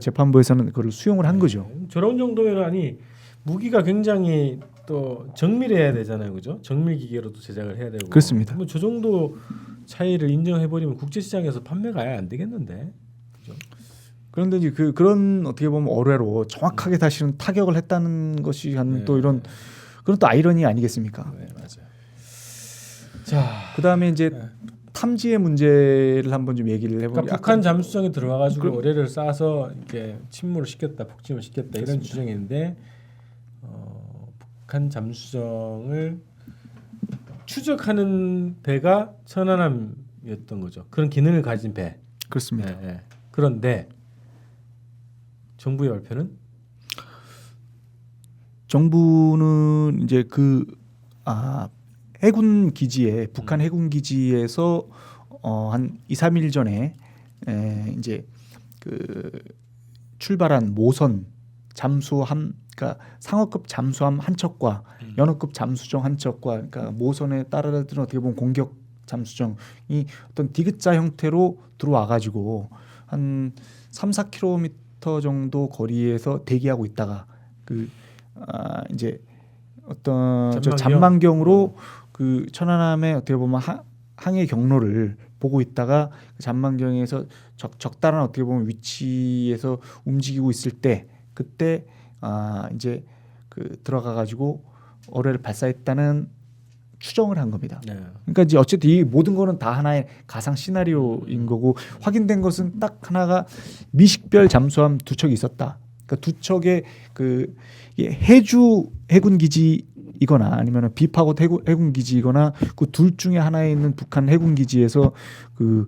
재판부에서는 그걸 수용을 한 거죠. 저런 정도면 아니 무기가 굉장히 또 정밀해야 되잖아요, 그죠? 정밀 기계로도 제작을 해야 되고. 그렇습니다. 뭐 저 정도 차이를 인정해 버리면 국제시장에서 판매가 아예 안 되겠는데, 그죠? 그런데 이제 그런 어떻게 보면 어뢰로 정확하게 사실은 타격을 했다는 것이 갖는 또 이런 그런 또 아이러니 아니겠습니까? 네, 맞아요. 자, 그다음에 이제 탐지의 문제를 한번 좀 얘기를 해보면 그러니까 북한 잠수정에 들어가가지고 어뢰를 쏴서 이렇게 침몰을 시켰다, 폭침을 시켰다 그렇습니다. 이런 주장인데 북한 잠수정을 추적하는 배가 천안함이었던 거죠. 그런 기능을 가진 배. 그렇습니다. 네. 그런데 정부의 발표는 정부는 이제 해군 기지에 북한 해군 기지에서 한 2, 3일 전에 이제 그 출발한 모선 잠수함 그러니까 상어급 잠수함 한 척과 연어급 잠수정 한 척과 그러니까 모선에 따라들은 어떻게 보면 공격 잠수정이 어떤 디귿자 형태로 들어와 가지고 한 3, 4km 정도 거리에서 대기하고 있다가 이제 어떤 잠망경으로 그 천안함의 어떻게 보면 항해 경로를 보고 있다가 그 잠망경에서 적당한 어떻게 보면 위치에서 움직이고 있을 때 그때 이제 들어가 가지고 어뢰를 발사했다는 추정을 한 겁니다. 네. 그러니까 이제 어쨌든 이 모든 거는 다 하나의 가상 시나리오인 거고 확인된 것은 딱 하나가 미식별 잠수함 2척이 있었다. 그러니까 2척의 해주 해군 기지이거나 아니면 비파고 해군 기지이거나 그 둘 중에 하나에 있는 북한 해군 기지에서 그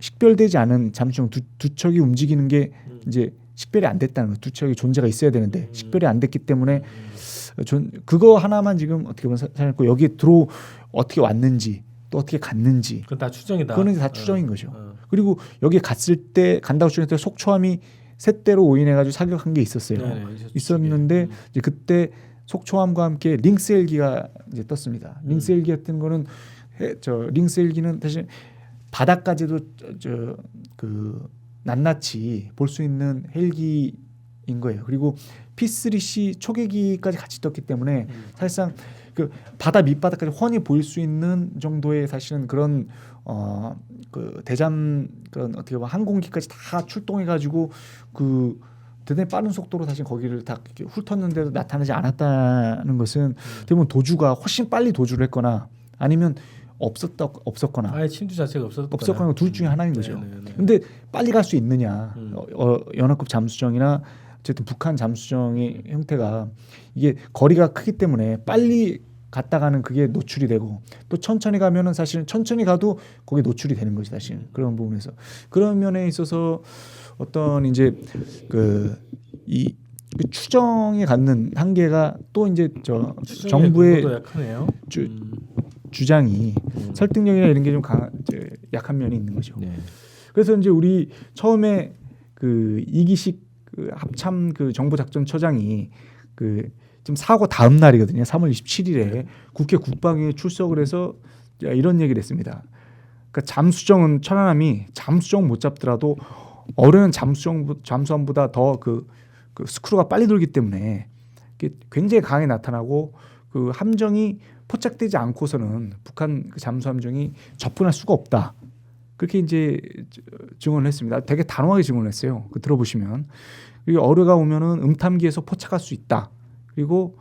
식별되지 않은 잠수정 두 척이 움직이는 게 이제 식별이 안 됐다는 거예요. 2척이 존재가 있어야 되는데 식별이 안 됐기 때문에 그거 하나만 지금 어떻게 보면 살았고 여기에 어떻게 왔는지 또 어떻게 갔는지 그건 다 추정이다. 그거는 다 추정인 거죠. 그리고 여기에 간다고 추정했을 때 속초함이 셋대로 오인해가지고 사격한 게 있었어요. 있었는데 이제 그때 속초함과 함께 링스 헬기가 이제 떴습니다. 링스 헬기 같은 거는 링스 헬기는 사실 바다까지도 낱낱이 볼 수 있는 헬기인 거예요. 그리고 P3C 초계기까지 같이 떴기 때문에 사실상 그 바다 밑바닥까지 훤히 보일 수 있는 정도의 사실은 그런 그 대잠 그런 어떻게 보면 항공기까지 다 출동해가지고 그 대단히 빠른 속도로 사실 거기를 다 이렇게 훑었는데도 나타나지 않았다는 것은 대부분 도주가 훨씬 빨리 도주를 했거나 아니면 없었거나 아예 침투 자체가 없었거나 둘 중에 하나인 거죠. 근데 빨리 갈 수 있느냐? 연합급 잠수정이나 어쨌든 북한 잠수정의 형태가 이게 거리가 크기 때문에 빨리 갔다가는 그게 노출이 되고 또 천천히 가면은 사실은 천천히 가도 거기에 노출이 되는 거지 사실 그런 부분에서 그런 면에 있어서 어떤 이제 이 추정에 갖는 한계가 또 이제 정부의 주장이 설득력이나 이런 게 좀 약한 면이 있는 거죠. 네. 그래서 이제 우리 처음에 이기식 합참 정보작전처장이 지금 사고 다음 날이거든요. 3월 27일에 국회 국방위에 출석을 해서 이런 얘기를 했습니다. 그러니까 잠수정은 천안함이 잠수정 못 잡더라도 어뢰는 잠수함보다 더 그 스크루가 빨리 돌기 때문에 굉장히 강하게 나타나고 그 함정이 포착되지 않고서는 북한 잠수함정이 접근할 수가 없다. 그렇게 이제 증언을 했습니다. 되게 단호하게 증언했어요. 그 들어보시면 그리고 어뢰가 오면은 음탐기에서 포착할 수 있다. 그리고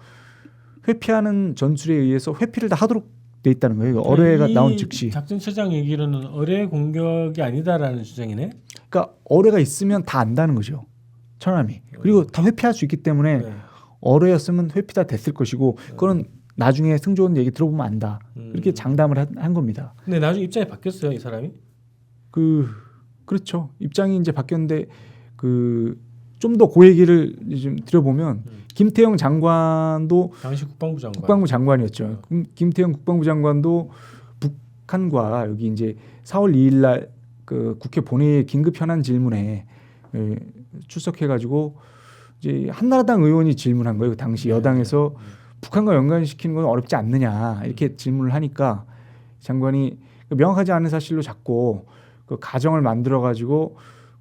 회피하는 전술에 의해서 회피를 다 하도록 돼 있다는 거예요. 어뢰가 나온 즉시. 작전처장 얘기로는 어뢰 공격이 아니다라는 주장이네. 그러니까 어뢰가 있으면 다 안다는 거죠. 천함이. 그리고 다 회피할 수 있기 때문에 네. 어뢰였으면 회피 다 됐을 것이고 그거는 나중에 승조원 얘기 들어보면 안다. 그렇게 장담을 한 겁니다. 근데 나중에 입장이 바뀌었어요, 이 사람이? 그렇죠. 입장이 이제 바뀌었는데 좀 더 그 얘기를 좀 드려보면 김태형 장관도 당시 국방부 장관. 국방부 장관이었죠. 김태형 국방부 장관도 북한과 여기 이제 4월 2일 날 그 국회 본회의 긴급 현안 질문에 출석해가지고 이제 한나라당 의원이 질문한 거예요. 그 당시 여당에서 북한과 연관시키는 건 어렵지 않느냐 이렇게 질문을 하니까 장관이 명확하지 않은 사실로 자꾸 그 가정을 만들어 가지고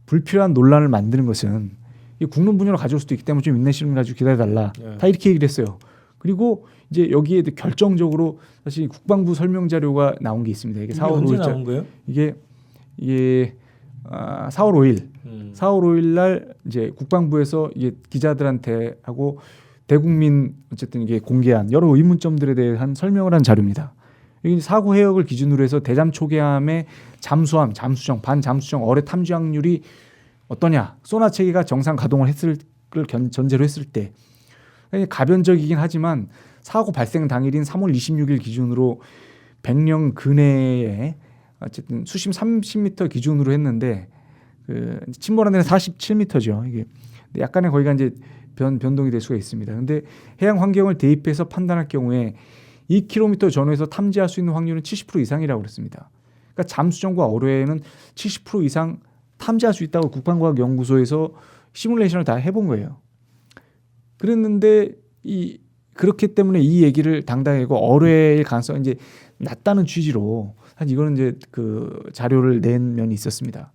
불필요한 논란을 만드는 것은 이 국론 분열을 가져올 수도 있기 때문에 좀 인내심을 가지고 기다려달라. 다 이렇게 얘기를 했어요. 그리고 이제 여기에 결정적으로 사실 국방부 설명 자료가 나온 게 있습니다. 이게 4월 언제 5일 나온 거예요? 이게 4월 5일 4월 5일 날 이제 국방부에서 이게 기자들한테 하고 대국민 어쨌든 이게 공개한 여러 의문점들에 대한 설명을 한 자료입니다. 여기 사고 해역을 기준으로 해서 대잠 초계함의 잠수함, 잠수정, 반잠수정 어뢰 탐지 확률이 어떠냐? 소나 체계가 정상 가동을 했을 걸 전제로 했을 때 가변적이긴 하지만 사고 발생 당일인 3월 26일 기준으로 100령 근해에 어쨌든 수심 30m 기준으로 했는데 그 침몰한 데는 47m죠. 이게 약간의 거기가 이제 변동이 될 수가 있습니다. 근데 해양 환경을 대입해서 판단할 경우에 2km 전후에서 탐지할 수 있는 확률은 70% 이상이라고 그랬습니다. 그러니까 잠수정과 어뢰는 70% 이상 탐지할 수 있다고 국방과학연구소에서 시뮬레이션을 다 해본 거예요. 그랬는데 그렇기 때문에 이 얘기를 당당히 하고 어뢰의 가능성이 이제 낮다는 취지로 사실 이거는 이제 그 자료를 낸 면이 있었습니다.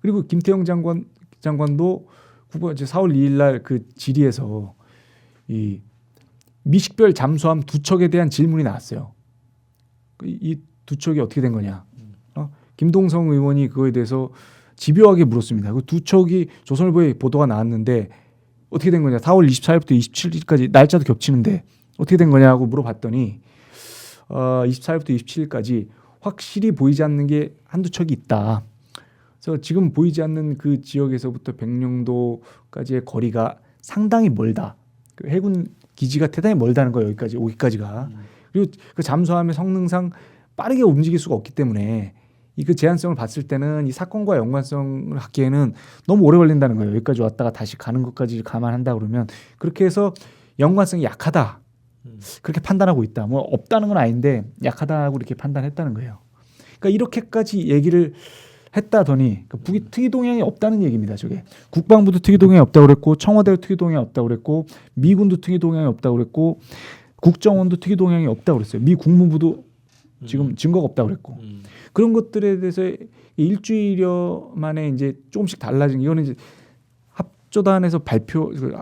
그리고 김태형 장관도 4월 2일 날 그 질의에서 이 미식별 잠수함 두 척에 대한 질문이 나왔어요. 이 두 척이 어떻게 된 거냐? 김동성 의원이 그거에 대해서 집요하게 물었습니다. 그 두 척이 조선일보에 보도가 나왔는데 어떻게 된 거냐? 4월 24일부터 27일까지 날짜도 겹치는데 어떻게 된 거냐고 물어봤더니 24일부터 27일까지 확실히 보이지 않는 게 한두 척이 있다. 그래서 지금 보이지 않는 그 지역에서부터 백령도까지의 거리가 상당히 멀다. 그 해군 기지가 대단히 멀다는 거예요. 여기까지 오기까지가. 그리고 그 잠수함의 성능상 빠르게 움직일 수가 없기 때문에 그 제한성을 봤을 때는 이 사건과 연관성을 갖기에는 너무 오래 걸린다는 거예요. 여기까지 왔다가 다시 가는 것까지 감안한다 그러면 그렇게 해서 연관성이 약하다. 그렇게 판단하고 있다. 뭐 없다는 건 아닌데 약하다고 이렇게 판단했다는 거예요. 그러니까 이렇게까지 얘기를 했다더니 북이 특이 동향이 없다는 얘기입니다. 저게 국방부도 특이 동향이 없다고 그랬고 청와대도 특이 동향이 없다고 그랬고 미군도 특이 동향이 없다고 그랬고 국정원도 특이 동향이 없다고 그랬어요. 미 국무부도 지금 증거가 없다고 그랬고 그런 것들에 대해서 일주일여 만에 이제 조금씩 달라진 이거는 이제 합조단에서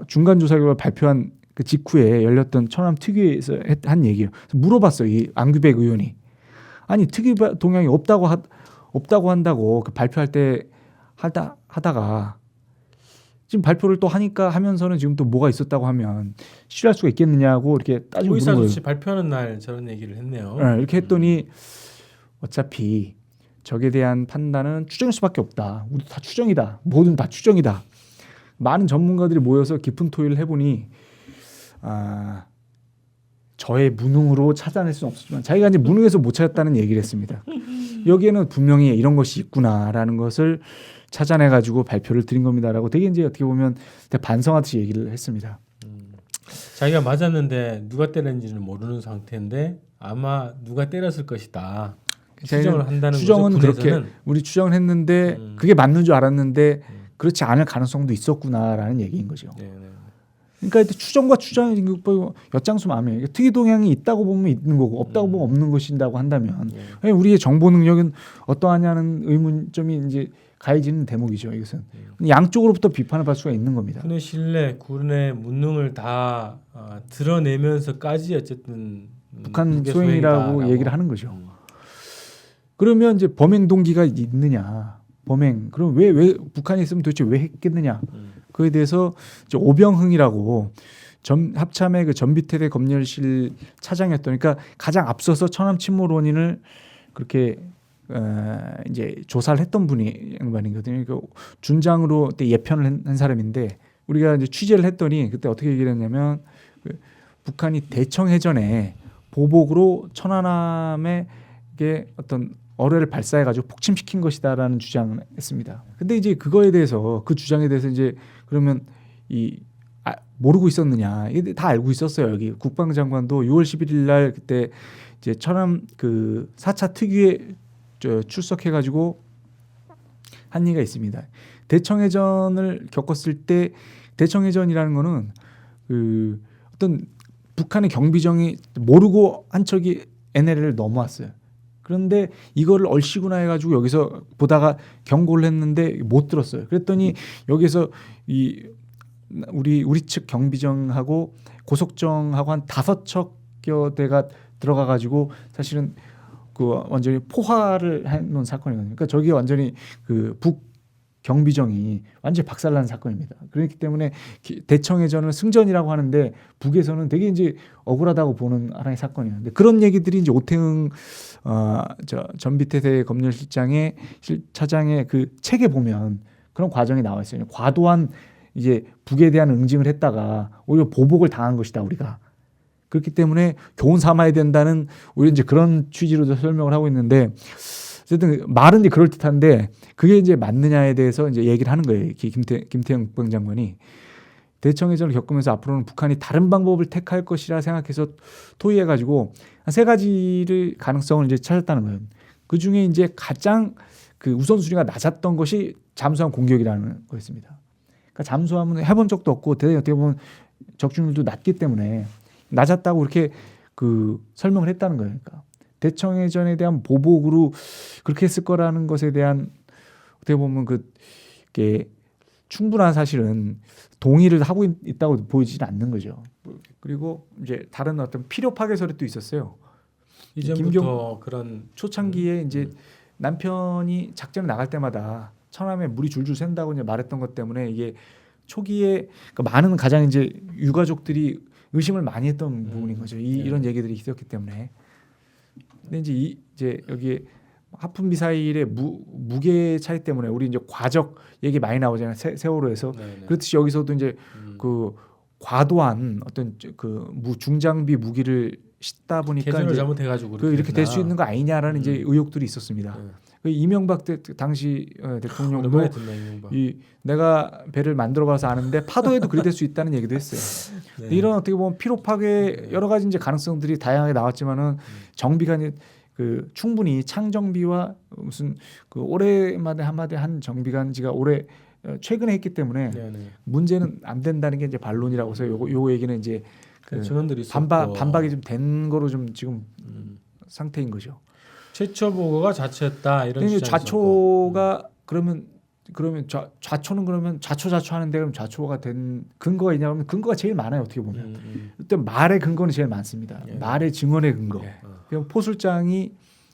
중간 조사 결과 발표한 그 직후에 열렸던 천안 특위에서 한 얘기예요. 물어봤어요. 이 안규백 의원이 아니 특이 동향이 없다고 한다고 그 발표할 때 하다가 지금 발표를 또 하면서는 지금 또 뭐가 있었다고 하면 신뢰할 수가 있겠느냐고 이렇게 따지고 물은 거예요. 의사조치 발표하는 날 저런 얘기를 했네요. 네, 이렇게 했더니 어차피 적에 대한 판단은 추정일 수밖에 없다. 우리도 다 추정이다. 뭐든 다 추정이다. 많은 전문가들이 모여서 깊은 토의를 해보니 저의 무능으로 찾아낼 수는 없었지만 자기가 이제 무능해서 못 찾았다는 얘기를 했습니다. 여기에는 분명히 이런 것이 있구나라는 것을 찾아내가지고 발표를 드린 겁니다라고 되게 이제 어떻게 보면 반성하듯이 얘기를 했습니다. 자기가 맞았는데 누가 때렸는지는 모르는 상태인데 아마 누가 때렸을 것이다. 추정을 한다는 추정은 거죠. 그렇게 우리 추정을 했는데 그게 맞는 줄 알았는데 그렇지 않을 가능성도 있었구나라는 얘기인 거죠. 그러니까 추정과 추정이 엿장수마음이에요. 특이 동향이 있다고 보면 있는 거고 없다고 보면 없는 것인다고 한다면 우리의 정보 능력은 어떠하냐는 의문점이 이제 가해지는 대목이죠. 이것은 양쪽으로부터 비판을 받을 수가 있는 겁니다. 군의 신뢰, 군의 문능을 다 드러내면서까지 어쨌든 북한 소행이라고 얘기를 하는 거죠. 그러면 이제 범행 동기가 있느냐? 범행. 그럼 왜 북한이 있으면 도대체 왜 했겠느냐? 그에 대해서 이제 오병흥이라고 합참의 그 전비태대 검열실 차장이었던, 그러니까 가장 앞서서 천암 침몰 원인을 그렇게 이제 조사를 했던 분이 양반이거든요. 그 준장으로 그때 예편을 한 사람인데 우리가 이제 취재를 했더니 그때 어떻게 얘기를 했냐면 그 북한이 대청해전에 보복으로 천안함에 이게 어떤 어뢰를 발사해가지고 폭침시킨 것이다라는 주장을 했습니다. 근데 이제 그거에 대해서 그 주장에 대해서 이제 그러면 모르고 있었느냐? 이게 다 알고 있었어요. 여기 국방장관도 6월 11일 날 그때 이제 천안 그 4차 특위에 출석해가지고 한 얘기가 있습니다. 대청해전을 겪었을 때 대청해전이라는 거는 그 어떤 북한의 경비정이 모르고 한 척이 NLL을 넘어왔어요. 그런데 이거를 얼씨구나 해가지고 여기서 보다가 경고를 했는데 못 들었어요. 그랬더니 여기서 우리 측 경비정하고 고속정하고 한 5척여 대가 들어가가지고 사실은 그 완전히 포화를 해놓은 사건이거든요. 그러니까 저게 완전히 그 북 경비정이 완전히 박살난 사건입니다. 그렇기 때문에 대청해전을 승전이라고 하는데 북에서는 되게 이제 억울하다고 보는 하나의 사건이에요. 근데 그런 얘기들이 이제 오태흥 전비태세 검열실장의 차장의 그 책에 보면 그런 과정이 나와 있어요. 과도한 이제 북에 대한 응징을 했다가 오히려 보복을 당한 것이다 우리가. 그렇기 때문에 교훈 삼아야 된다는 오히려 이제 그런 취지로도 설명을 하고 있는데 어쨌든 말은 이제 그럴 듯한데 그게 이제 맞느냐에 대해서 이제 얘기를 하는 거예요. 김태형 국방장관이 대청해전을 겪으면서 앞으로는 북한이 다른 방법을 택할 것이라 생각해서 토의해가지고 한 3가지를 가능성을 이제 찾았다는 거예요. 그 중에 이제 가장 그 우선순위가 낮았던 것이 잠수함 공격이라는 거였습니다. 그러니까 잠수함은 해본 적도 없고 대단히 어떻게 보면 적중률도 낮기 때문에 낮았다고 이렇게 그 설명을 했다는 거예요. 그러니까 대청해전에 대한 보복으로 그렇게 했을 거라는 것에 대한 어떻게 보면 그게 충분한 사실은 동의를 하고 있다고 보이지는 않는 거죠. 그리고 이제 다른 어떤 필요 파괴설이 또 있었어요. 이전부터 그런 초창기에 이제 남편이 작전에 나갈 때마다 천암에 물이 줄줄 샌다고 이제 말했던 것 때문에 이게 초기에 그러니까 많은 가장 이제 유가족들이 의심을 많이 했던 부분인 거죠. 이런 얘기들이 있었기 때문에. 근데 이제 여기에 하품 미사일의 무게 차이 때문에 우리 이제 과적 얘기 많이 나오잖아요. 세월호에서. 네네. 그렇듯이 여기서도 이제 그 과도한 어떤 그 중장비 무기를 싣다 보니까 계산을 이제 잘못해가지고 이렇게 될 수 있는 거 아니냐라는 이제 의혹들이 있었습니다. 그 이명박 당시 대통령도 오랜만에 듣네, 이명박. 내가 배를 만들어봐서 아는데 파도에도 그리 될 수 있다는 얘기도 했어요. 네. 이런 어떻게 보면 피로 파괴 여러 가지 이제 가능성들이 다양하게 나왔지만은 정비가 그 충분히 창정비와 무슨 그 올해마다 한마디 한 정비간지가 올해 최근에 했기 때문에 네네. 문제는 안 된다는 게 이제 반론이라고 해서 요 얘기는 이제 그 증언들이 반박이 좀 된 거로 좀 지금 상태인 거죠. 최초 보고가 자초했다 이런 근데 주장이 좌초가 그러면 좌초는 그러면 좌초 하는데 그럼 좌초가 된 근거가 있냐면 근거가 제일 많아요. 어떻게 보면 일단 말의 근거는 제일 많습니다. 예. 말의 증언의 근거. 예. 그럼 포술장이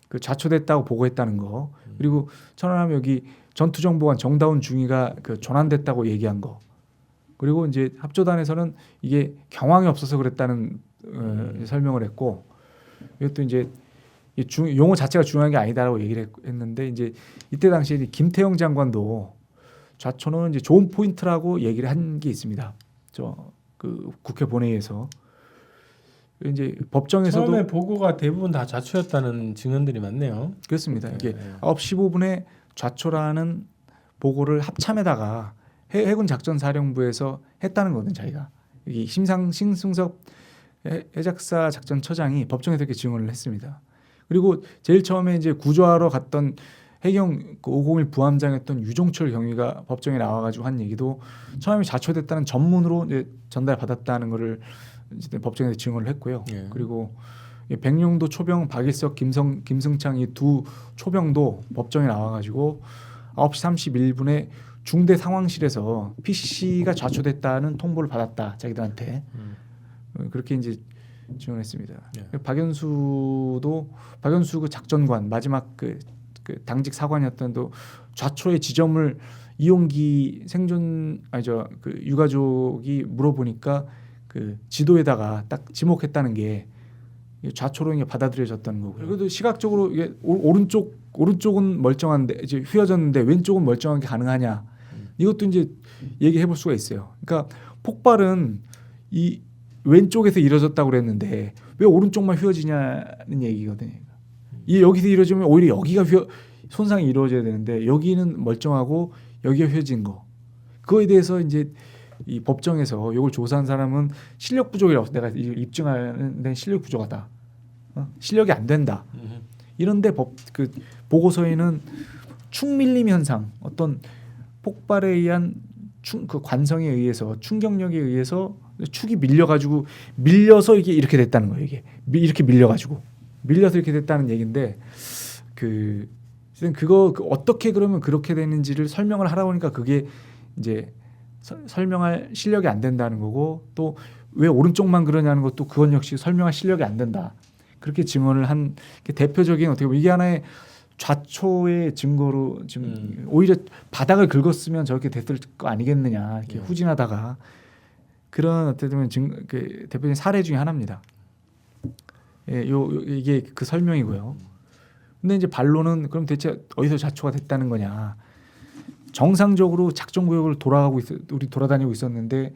그 좌초됐다고 보고했다는 거. 그리고 천안함 여기 전투정보관 정다운 중위가 그 전환됐다고 얘기한 거. 그리고 이제 합조단에서는 이게 경황이 없어서 그랬다는 설명을 했고 이것도 이제 용어 자체가 중요한 게 아니다라고 얘기를 했는데 이제 이때 당시에 김태형 장관도 좌초는 이제 좋은 포인트라고 얘기를 한 게 있습니다. 그 국회 본회의에서 이제 법정에서도 처음에 보고가 대부분 다 좌초였다는 증언들이 많네요. 그렇습니다. 이게 네. 9시 15분에 좌초라는 보고를 합참에다가 해군 작전사령부에서 했다는 거거든요. 자기가 이 신승섭 해작사 작전처장이 법정에서 이렇게 증언을 했습니다. 그리고 제일 처음에 이제 구조하러 갔던 해경 501 부함장이었던 유종철 경위가 법정에 나와가지고 한 얘기도 처음에 좌초됐다는 전문으로 이제 전달받았다는 거를 이제 법정에서 증언을 했고요. 예. 그리고 백령도 초병 박일석 김승창 이 두 초병도 법정에 나와가지고 9시 31분에 중대 상황실에서 PCC가 좌초됐다는 통보를 받았다 자기들한테. 그렇게 이제 증언했습니다. 예. 박연수 그 작전관 마지막 그 당직 사관이었던 또 좌초의 지점을 이용기 그 유가족이 물어보니까 그 지도에다가 딱 지목했다는 게 좌초로 이게 받아들여졌다는 거고요. 그래도 시각적으로 이게 오른쪽은 멀쩡한데 이제 휘어졌는데 왼쪽은 멀쩡한 게 가능하냐? 이것도 이제 얘기해 볼 수가 있어요. 그러니까 폭발은 이 왼쪽에서 이루어졌다고 그랬는데 왜 오른쪽만 휘어지냐는 얘기거든요. 이 여기서 이루어지면 오히려 여기가 손상이 이루어져야 되는데 여기는 멀쩡하고 여기가 휘어진 거. 그거에 대해서 이제 이 법정에서 이걸 조사한 사람은 실력 부족이라고 내가 입증하는 데는 실력 부족하다. 실력이 안 된다. 이런데 그 보고서에는 축밀림 현상, 어떤 폭발에 의한 그 관성에 의해서 충격력에 의해서 축이 밀려서 이게 이렇게 됐다는 거예요. 이게 이렇게 밀려서 이렇게 됐다는 얘기인데 그거 어떻게 그러면 그렇게 되는지를 설명을 하라고 하니까 그게 이제 설명할 실력이 안 된다는 거고 또 왜 오른쪽만 그러냐는 것도 그건 역시 설명할 실력이 안 된다. 그렇게 증언을 한 대표적인 어떻게 보면 이게 하나의 좌초의 증거로 지금 오히려 바닥을 긁었으면 저렇게 됐을 거 아니겠느냐 이렇게 후진하다가 그런 어떻게 보면 그 대표적인 사례 중에 하나입니다. 예, 이게 그 설명이고요. 근데 이제 반론은 그럼 대체 어디서 좌초가 됐다는 거냐? 정상적으로 작전 구역을 우리 돌아다니고 있었는데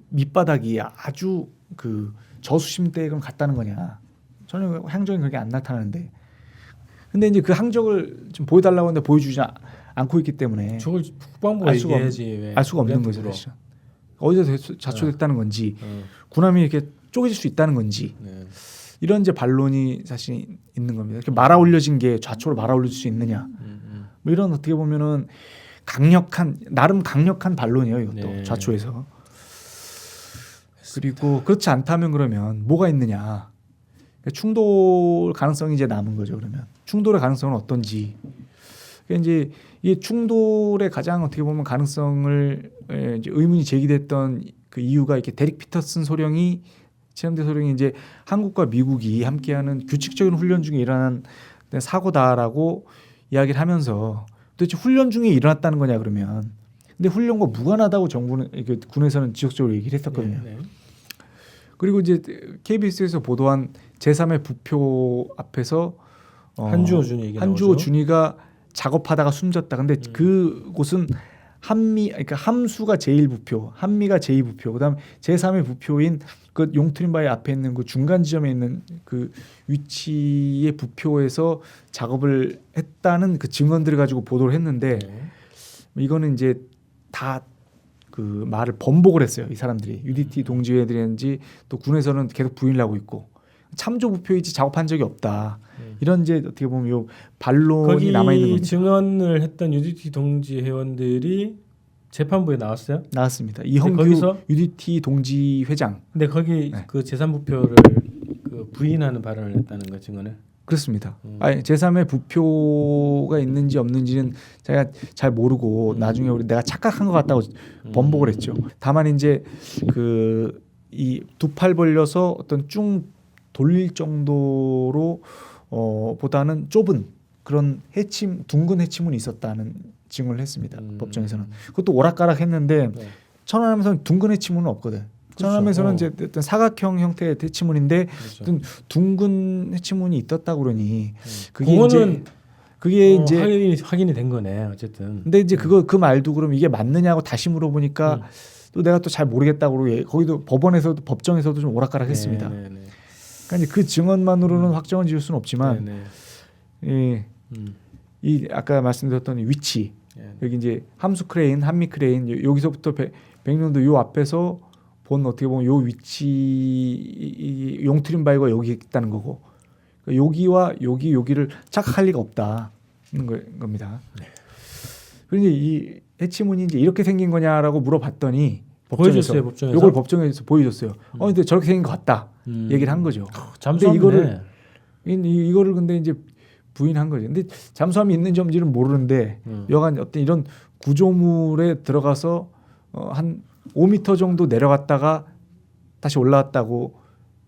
밑바닥이 아주 그 저수심대에 그럼 갔다는 거냐? 전혀 항적이 그렇게 안 나타나는데. 근데 이제 그 항적을 좀 보여달라고 하는데 보여주지 않고 있기 때문에 저걸 국방부가 알 수가 얘기해야지. 알 수가 없는 거죠. 사실. 어디서 좌초됐다는 건지 군함이 이렇게 쪼개질 수 있다는 건지 이런 이제 반론이 사실 있는 겁니다. 이렇게 말아 올려진 게 좌초로 말아 올릴 수 있느냐? 뭐 이런 어떻게 보면은 나름 강력한 반론이에요. 이것도 네. 좌초에서. 그리고 그렇지 않다면 그러면 뭐가 있느냐? 충돌 가능성이 이제 남은 거죠. 그러면 충돌의 가능성은 어떤지. 그러니까 이제 이 충돌의 가장 어떻게 보면 가능성을 이제 의문이 제기됐던 그 이유가 이렇게 데릭 피터슨 소령이 치안대 소령이 이제 한국과 미국이 함께하는 규칙적인 훈련 중에 일어난 사고다라고 이야기를 하면서 도대체 훈련 중에 일어났다는 거냐 그러면 근데 훈련과 무관하다고 정부는 군에서는 지속적으로 얘기를 했었거든요. 네. 그리고 이제 KBS에서 보도한 제3의 부표 앞에서 한주호 준이가 작업하다가 숨졌다. 근데 그곳은 그러니까 함수가 제1부표, 한미가 제2부표, 그다음 제3의 부표인 그 용트림바위 앞에 있는 그 중간 지점에 있는 그 위치의 부표에서 작업을 했다는 그 증언들을 가지고 보도를 했는데 이거는 이제 다 그 말을 번복을 했어요. 이 사람들이 UDT 동지회들인지 또 군에서는 계속 부인을 하고 있고 참조 부표이지 작업한 적이 없다. 이런 이제 어떻게 보면 요 반론이 남아 있는 겁니다. 증언을 했던 UDT 동지 회원들이 재판부에 나왔어요? 나왔습니다. 이형규 거기서 UDT 동지 회장. 근데 거기 그 제3부표를 그 부인하는 발언을 했다는 거 증언을? 그렇습니다. 아니, 제3의 부표가 있는지 없는지는 제가 잘 모르고 나중에 내가 착각한 것 같다고 번복을 했죠. 다만 이제 그 이 두 팔 벌려서 어떤 쭉 돌릴 정도로 보다는 좁은 그런 둥근 해치문이 있었다는 증언을 했습니다. 법정에서는. 그것도 오락가락했는데 천안함에서는 둥근 해치문은 없거든. 천안함에서는 이제 어떤 사각형 형태의 해치문인데 어떤 둥근 해치문이 있었다 그러니 그게 이제 확인이 된 거네 어쨌든. 근데 이제 그 말도 그럼 이게 맞느냐고 다시 물어보니까 또 내가 또 잘 모르겠다고 그러고 거기도 법정에서도 좀 오락가락했습니다. 그러니까 이제 그 증언만으로는 확정은 지을 수는 없지만 이 아까 말씀드렸던 위치 여기 이제 함수 크레인, 한미 크레인 여기서부터 백령도 요 앞에서 본 어떻게 보면 요 위치 용트림바이가 여기 있다는 거고 여기와 여기를 착각할 리가 없다는 겁니다. 그런데 이 해치문이 이제 이렇게 생긴 거냐라고 물어봤더니 법정에서 이걸 법정에서 보여줬어요. 근데 저렇게 생긴 것 같다 얘기를 한 거죠. 잠수함이네. 이거를 근데 이제 부인한 거죠. 근데 잠수함이 있는지 없는지는 모르는데 여간 어떤 이런 구조물에 들어가서 한 5m 정도 내려갔다가 다시 올라왔다고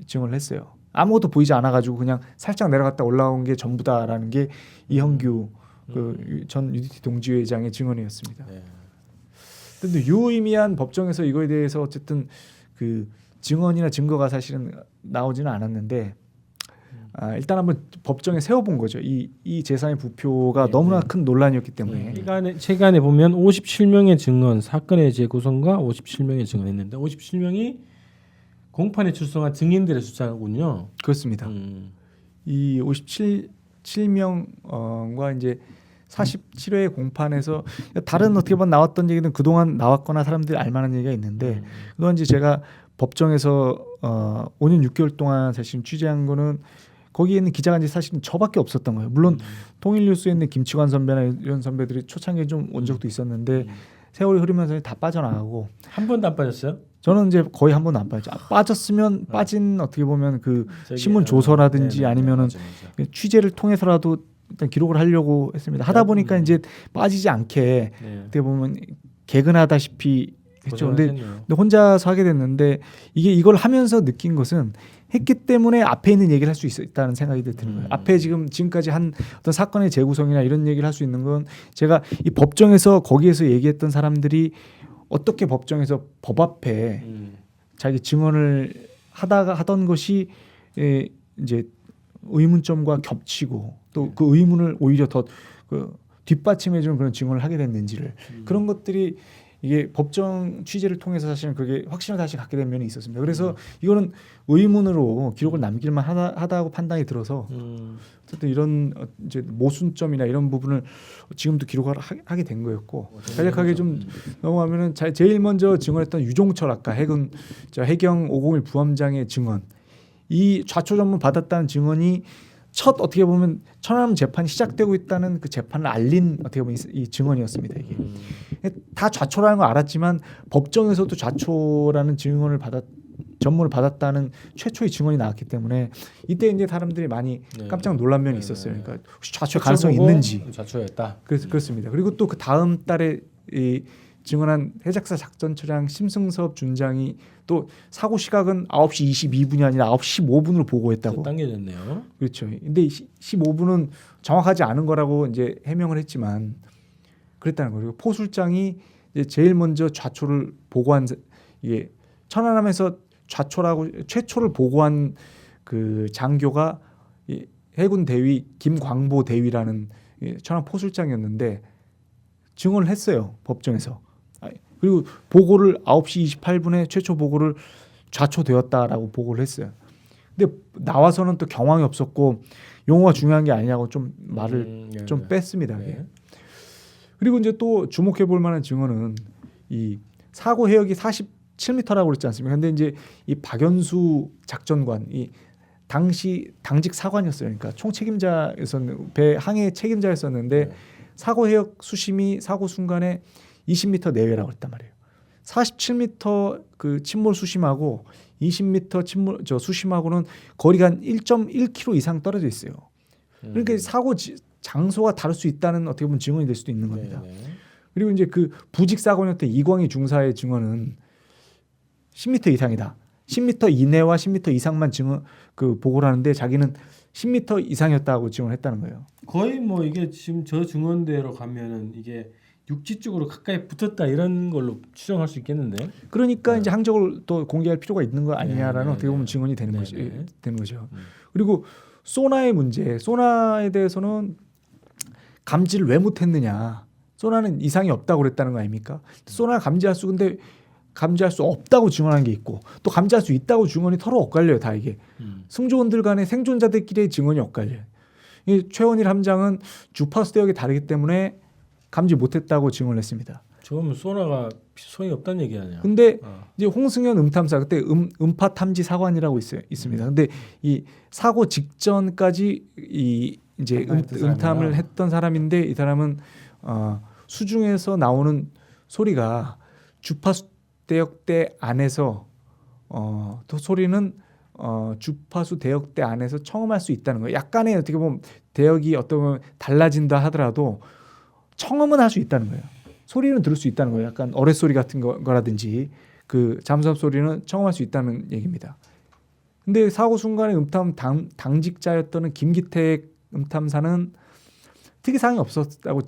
증언을 했어요. 아무것도 보이지 않아가지고 그냥 살짝 내려갔다 올라온 게 전부다라는 게 이형규 그 전 UDT 동지회장의 증언이었습니다. 네. 근데 유의미한 법정에서 이거에 대해서 어쨌든 그 증언이나 증거가 사실은 나오지는 않았는데 일단 한번 법정에 세워본 거죠. 이 재산의 부표가 네, 너무나 네. 큰 논란이었기 때문에 최근에 보면 57명의 증언, 사건의 재구성과 57명의 증언했는데 57명이 공판에 출석한 증인들의 숫자군요. 그렇습니다. 이 57명과 이제 47회 공판에서 다른 어떻게 보면 나왔던 얘기는 그동안 나왔거나 사람들이 알만한 얘기가 있는데 그동안 이제 제가 법정에서 5년 6개월 동안 사실 취재한 거는 거기에 있는 기자가 이제 사실은 저밖에 없었던 거예요. 물론 통일뉴스에 있는 김치관 선배나 이런 선배들이 초창기에 좀 온 적도 있었는데 세월이 흐르면서 다 빠져나가고 한 번도 안 빠졌어요? 저는 이제 거의 한 번도 안 빠졌죠. 빠졌으면 빠진 어떻게 보면 그 신문 조서라든지 아니면은 맞아. 취재를 통해서라도 일단 기록을 하려고 했습니다. 하다 보니까 이제 빠지지 않게 네. 어떻게 보면 개근하다시피 했죠. 근데 고생하셨네요. 혼자서 하게 됐는데 이걸 하면서 느낀 것은 했기 때문에 앞에 있는 얘기를 할 수 있다는 생각이 드는 거예요. 앞에 지금까지 한 어떤 사건의 재구성이나 이런 얘기를 할 수 있는 건 제가 이 법정에서 거기에서 얘기했던 사람들이 어떻게 법정에서 법 앞에 자기 증언을 하던 것이 이제 의문점과 겹치고 또 그 의문을 오히려 더 뒷받침해주는 그런 증언을 하게 됐는지를 그런 것들이 이게 법정 취재를 통해서 사실은 그게 확신을 다시 갖게 된 면이 있었습니다. 그래서 이거는 의문으로 기록을 남길만 하다고 판단이 들어서 어쨌든 이런 이제 모순점이나 이런 부분을 지금도 기록을 하게 된 거였고 간략하게 좀 넘어가면은 제일 먼저 증언했던 유종철 아까 해경 501 부함장의 증언 이 좌초 전문 받았다는 증언이 첫 어떻게 보면 천안함 재판이 시작되고 있다는 그 재판을 알린 어떻게 보면 이 증언이었습니다. 이게 다 좌초라는 걸 알았지만 법정에서도 좌초라는 전문을 받았다는 최초의 증언이 나왔기 때문에 이때 이제 사람들이 많이 깜짝 놀란 면이 있었어요. 그러니까 혹시 좌초 가능성이 있는지 좌초였다. 그렇습니다. 그리고 또 그 다음 달에 이 증언한 해작사 작전처장 심승섭 준장이 또 사고 시각은 9시 22분이 아니라 9시 15분으로 보고했다고. 당겨졌네요. 그렇죠. 근데 15분은 정확하지 않은 거라고 이제 해명을 했지만 그랬다는 거예요. 포술장이 이제 제일 먼저 좌초를 보고한 이게 천안함에서 좌초라고 최초를 보고한 그 장교가 이 해군 대위 김광보 대위라는 천안 포술장이었는데 증언을 했어요. 법정에서. 그리고 보고를 9시 28분에 최초 보고를 좌초되었다라고 보고를 했어요. 근데 나와서는 또 경황이 없었고 용어가 중요한 게 아니냐고 좀 말을 좀 뺐습니다. 그리고 이제 또 주목해 볼 만한 증언은 이 사고 해역이 47m라고 그랬지 않습니까? 근데 이제 이 박연수 작전관 이 당시 당직 사관이었어요. 그러니까 총책임자였었는데 배 항해 책임자였었는데 사고 해역 수심이 사고 순간에 20m 내외라고 했단 말이에요. 47m 그 침몰 수심하고 20m 침몰 수심하고는 거리가 한 1.1km 이상 떨어져 있어요. 그러니까 사고 장소가 다를 수 있다는 어떻게 보면 증언이 될 수도 있는 겁니다. 그리고 이제 그 부직 사고였던 이광희 중사의 증언은 10m 이상이다. 10m 이내와 10m 이상만 증언 그 보고를 하는데 자기는 10m 이상이었다고 증언했다는 거예요. 거의 뭐 이게 지금 저 증언대로 가면은 이게 육지 쪽으로 가까이 붙었다 이런 걸로 추정할 수 있겠는데. 그러니까 이제 항적을 또 공개할 필요가 있는 거 아니냐라는 어떻게 보면 증언이 되는 거죠. 그리고 소나의 문제, 소나에 대해서는 감지를 왜 못했느냐. 소나는 이상이 없다고 그랬다는 거 아닙니까? 소나 감지할 수 없다고 증언한 게 있고 또 감지할 수 있다고 증언이 서로 엇갈려요. 다 이게 승조원들 간의 생존자들끼리의 증언이 엇갈려요. 이 최원일 함장은 주파수 대역이 다르기 때문에 감지 못했다고 증언을 했습니다. 저건 소나가 소용이 없다는 얘기 아니야? 근데 이제 홍승현 음탐사 그때 음파 탐지 사관이라고 있습니다. 근데 이 사고 직전까지 이 이제 음탐을 했던 사람인데 이 사람은 수중에서 나오는 소리가 주파수 대역대 안에서 또 소리는 주파수 대역대 안에서 청음할 수 있다는 거예요. 약간의 어떻게 보면 대역이 어떤 보면 달라진다 하더라도 청음은 할 수 있다는 거예요. 소리는 들을 수 있다는 거예요. 약간 어뢰소리 같은 거라든지 그 잠수함 소리는 청음할 수 있다는 얘기입니다. 근데 사고 순간에 당직자였던 김기택 음탐사는 특이사항이 없었다고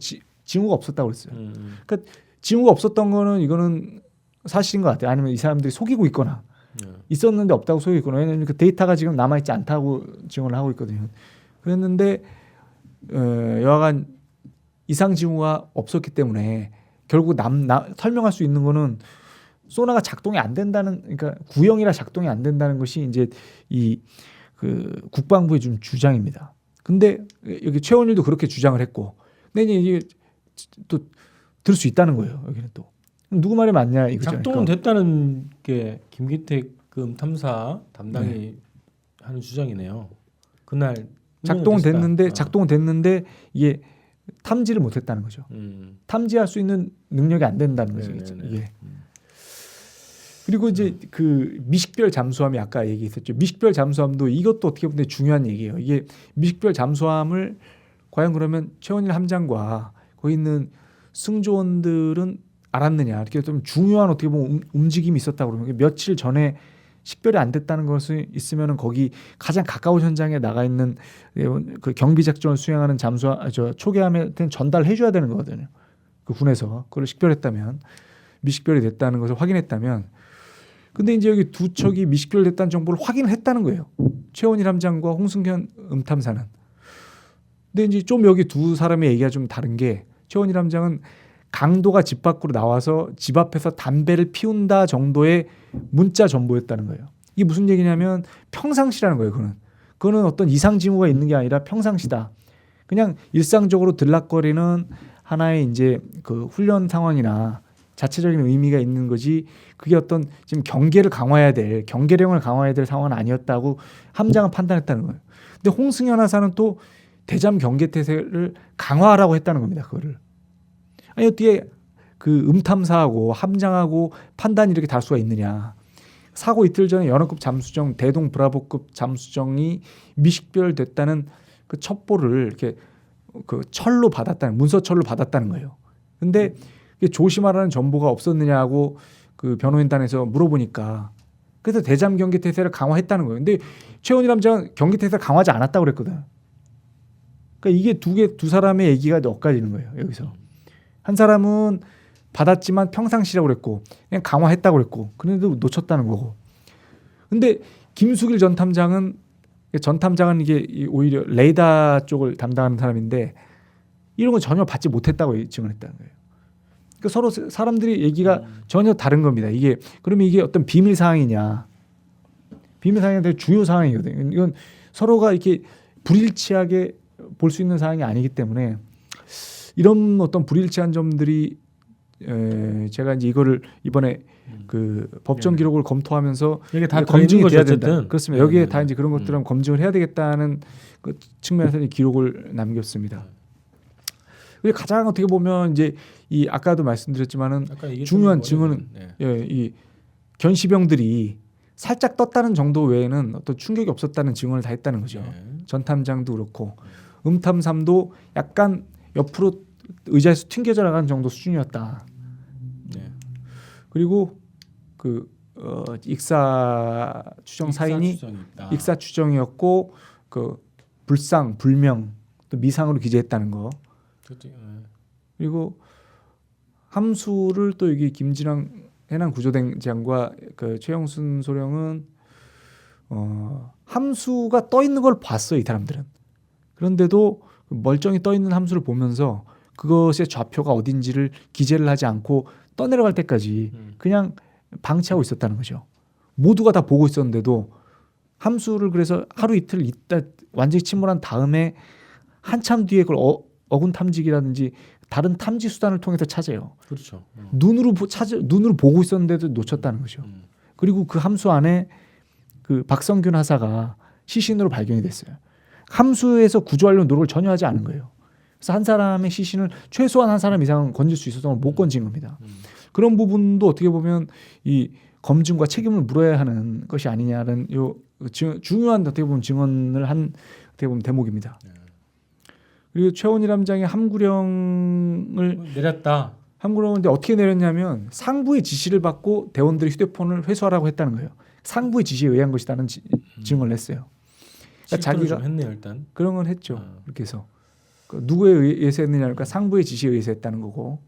징후가 없었다고 그랬어요. 그러니까 징후가 없었던 거는 이거는 사실인 것 같아요. 아니면 이 사람들이 속이고 있거나 있었는데 없다고 속이고 있거나 왜냐하면 그 데이터가 지금 남아있지 않다고 증언을 하고 있거든요. 그랬는데 여하간 이상 징후가 없었기 때문에 결국 설명할 수 있는 거는 소나가 작동이 안 된다는 그러니까 구형이라 작동이 안 된다는 것이 이제 이 그 국방부의 좀 주장입니다. 근데 여기 최원일도 그렇게 주장을 했고 근데 이게 또 들을 수 있다는 거예요. 여기는 또 누구 말이 맞냐 이거죠. 작동은 됐다는 게 김기택 그 음탐사 담당이 하는 주장이네요. 그날 작동은 됐는데 이게 탐지를 못했다는 거죠. 탐지할 수 있는 능력이 안 된다는 거죠. 이게. 그리고 이제 그 미식별 잠수함이 아까 얘기했었죠. 미식별 잠수함도 이것도 어떻게 보면 중요한 얘기예요. 이게 미식별 잠수함을 과연 그러면 최원일 함장과 거기 있는 승조원들은 알았느냐. 이렇게 좀 중요한 어떻게 보면 움직임이 있었다고 그러면 며칠 전에 식별이 안 됐다는 것이 있으면은 거기 가장 가까운 현장에 나가 있는 그 경비 작전을 수행하는 초계함한테 전달해 줘야 되는 거거든요. 그 군에서 그걸 식별했다면 미식별이 됐다는 것을 확인했다면 근데 이제 여기 두 척이 미식별됐다는 정보를 확인을 했다는 거예요. 최원일 함장과 홍승현 음탐사는. 근데 이제 좀 여기 두 사람의 얘기가 좀 다른 게 최원일 함장은 강도가 집 밖으로 나와서 집 앞에서 담배를 피운다 정도의 문자 정보였다는 거예요. 이게 무슨 얘기냐면 평상시라는 거예요. 그거는 어떤 이상 징후가 있는 게 아니라 평상시다. 그냥 일상적으로 들락거리는 하나의 이제 그 훈련 상황이나 자체적인 의미가 있는 거지 그게 어떤 지금 경계령을 강화해야 될 상황은 아니었다고 함장은 판단했다는 거예요. 근데 홍승현 하사는 또 대잠 경계태세를 강화하라고 했다는 겁니다. 그거를. 아니 어떻게 그 음탐사하고 함장하고 판단이 이렇게 다를 수가 있느냐. 사고 이틀 전에 연합급 잠수정 대동 브라보급 잠수정이 미식별됐다는 그 첩보를 이렇게 그 철로 받았다는 문서철로 받았다는 거예요. 근데 조심하라는 정보가 없었느냐고 그 변호인단에서 물어보니까 그래서 대잠 경계태세를 강화했다는 거예요. 근데 최원일 함장은 경계태세를 강화하지 않았다고 그랬거든. 그러니까 이게 두 사람의 얘기가 엇갈리는 거예요. 여기서 한 사람은 받았지만 평상시라고 그랬고 그냥 강화했다고 그랬고 그런데도 놓쳤다는 거고. 근데 김수길 전 탐장은 이게 오히려 레이더 쪽을 담당하는 사람인데 이런 건 전혀 받지 못했다고 증언했다는 거예요. 그러니까 서로 사람들이 얘기가 전혀 다른 겁니다. 그러면 이게 어떤 비밀 사항이냐? 비밀 사항이 되게 주요 사항이거든요. 이건 서로가 이렇게 불일치하게 볼 수 있는 사항이 아니기 때문에 이런 어떤 불일치한 점들이 제가 이제 이거를 이번에 그 법정 기록을 검토하면서 이게 다 검증이 돼야 된다. 어쨌든. 그렇습니다. 여기에 다 이제 그런 것들은 검증을 해야 되겠다는 그 측면에서 기록을 남겼습니다. 그리고 가장 어떻게 보면 이제 이 아까도 말씀드렸지만은 중요한 증언은 이 견시병들이 살짝 떴다는 정도 외에는 어떤 충격이 없었다는 증언을 다 했다는 거죠. 전 탐장도 그렇고 음탐삼도 약간 옆으로 의자에서 튕겨져 나가는 정도 수준이었다. 그리고 그 익사 추정 사인이 익사 추정이었고 그 불명 또 미상으로 기재했다는 거. 그리고 함수를 또 여기 김진왕 해남 구조대장과 그 최영순 소령은 함수가 떠 있는 걸 봤어요. 이 사람들은. 그런데도 멀쩡히 떠 있는 함수를 보면서 그것의 좌표가 어딘지를 기재를 하지 않고 떠내려갈 때까지 그냥 방치하고 있었다는 거죠. 모두가 다 보고 있었는데도 함수를 그래서 하루 이틀 있다 완전히 침몰한 다음에 한참 뒤에 그걸 어군 탐지기라든지 다른 탐지 수단을 통해서 찾아요. 그렇죠. 눈으로 보고 있었는데도 놓쳤다는 거죠. 그리고 그 함수 안에 그 박성균 하사가 시신으로 발견이 됐어요. 함수에서 구조하려는 노력을 전혀 하지 않은 거예요. 그래서 한 사람의 시신을 최소한 한 사람 이상은 건질 수 있었던 걸 못 건진 겁니다. 그런 부분도 어떻게 보면 이 검증과 책임을 물어야 하는 것이 아니냐는 요 중요한 어떻게 보면 증언을 한 어떻게 보면 대목입니다. 그리고 최원일 함장이 함구령을 내렸다. 함구령인데 어떻게 내렸냐면 상부의 지시를 받고 대원들의 휴대폰을 회수하라고 했다는 거예요. 상부의 지시에 의한 것이다는 증언을 했어요. 그러니까 자기가 좀 했네요 일단. 그런 건 했죠. 그렇게 해서 누구에 의해서 했느냐니까 상부의 지시에 의해서 했다는 거고.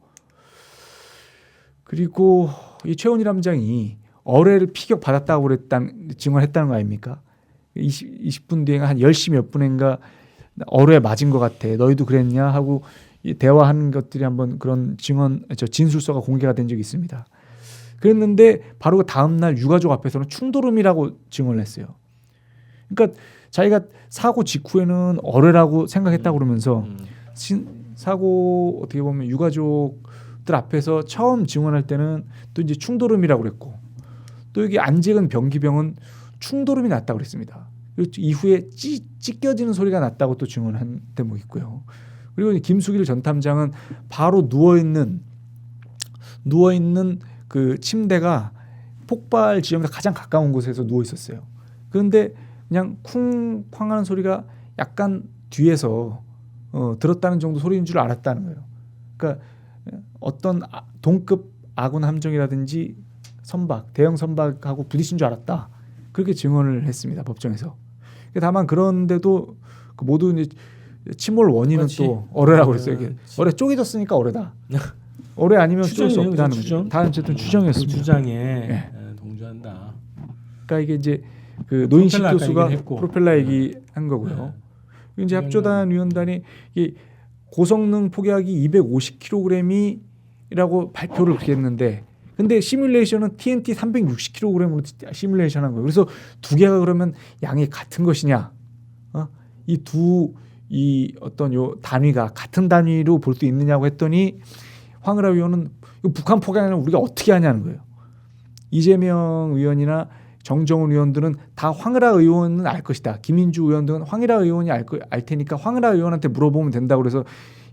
그리고 이 최원일 함장이 어뢰를 피격 받았다고 그랬다는 증언했다는 거 아닙니까? 20분 뒤에 한 10시 몇 분인가 어뢰 맞은 것 같아. 너희도 그랬냐 하고 대화하는 것들이 한번 그런 진술서가 공개가 된 적이 있습니다. 그랬는데 바로 그 다음 날 유가족 앞에서는 충돌음이라고 증언을 했어요. 그러니까 자기가 사고 직후에는 어뢰라고 생각했다고 그러면서 사고 어떻게 보면 유가족들 앞에서 처음 증언할 때는 또 이제 충돌음이라고 그랬고 또 여기 안재근 병기병은 충돌음이 났다고 그랬습니다. 그리고 이후에 찢겨지는 소리가 났다고 또 증언한 대목이 있고요. 그리고 김수길 전 탐장은 바로 누워 있는 그 침대가 폭발 지점에서 가장 가까운 곳에서 누워 있었어요. 그런데 그냥 쿵쾅하는 소리가 약간 뒤에서 들었다는 정도 소리인 줄 알았다는 거예요. 그러니까 어떤 동급 아군 함정이라든지 선박, 대형 선박하고 부딪힌 줄 알았다. 그렇게 증언을 했습니다. 법정에서. 다만 그런데도 그 모두 이제 침몰 원인은 그렇지. 또 어뢰라고 그랬어요. 이게 어뢰 쪼개졌으니까 어뢰다. 어뢰 아니면 어쩔 수 없다는 거죠. 다음 어쨌든 추정이었습니다. 그 주장에 네. 동조한다. 그러니까 이게 이제 그 노인식 프로펠러 교수가 아까 얘기했고. 프로펠러 얘기한 거고요. 이제 합조단 위원단이 이 고성능 폭약이 250kg이라고 발표를 그렇게 했는데 근데 시뮬레이션은 TNT 360kg으로 시뮬레이션한 거예요. 그래서 두 개가 그러면 양이 같은 것이냐? 이 어떤 요 단위가 같은 단위로 볼 수 있느냐고 했더니 황을하 위원은 북한 폭약을 우리가 어떻게 하냐는 거예요. 이재명 의원이나 정정훈 의원들은 다 황을하 의원은 알 것이다. 김인주 의원 등은 황일하 의원이 알 테니까 황을하 의원한테 물어보면 된다고 그래서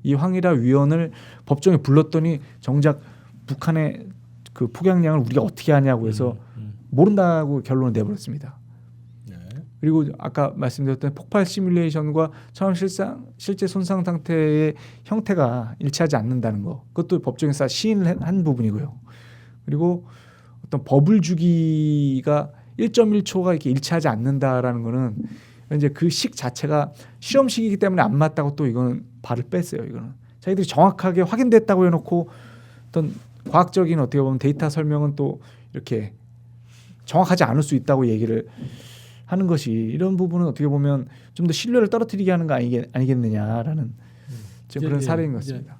이 황일하 위원을 법정에 불렀더니 정작 북한의 그 폭약량을 우리가 어떻게 하냐고 해서 모른다고 결론을 내버렸습니다. 네. 그리고 아까 말씀드렸던 폭발 시뮬레이션과 처음 실제 손상 상태의 형태가 일치하지 않는다는 거. 그것도 법정에서 시인을 한 부분이고요. 그리고 어떤 버블 주기가 1.1초가 이렇게 일치하지 않는다라는 거는 이제 그 식 자체가 실험식이기 때문에 안 맞다고 또 이거는 발을 뺐어요. 이거는 자기들이 정확하게 확인됐다고 해놓고 어떤 과학적인 어떻게 보면 데이터 설명은 또 이렇게 정확하지 않을 수 있다고 얘기를 하는 것이 이런 부분은 어떻게 보면 좀 더 신뢰를 떨어뜨리게 하는 거 아니겠느냐라는 그런 사례인 것 같습니다.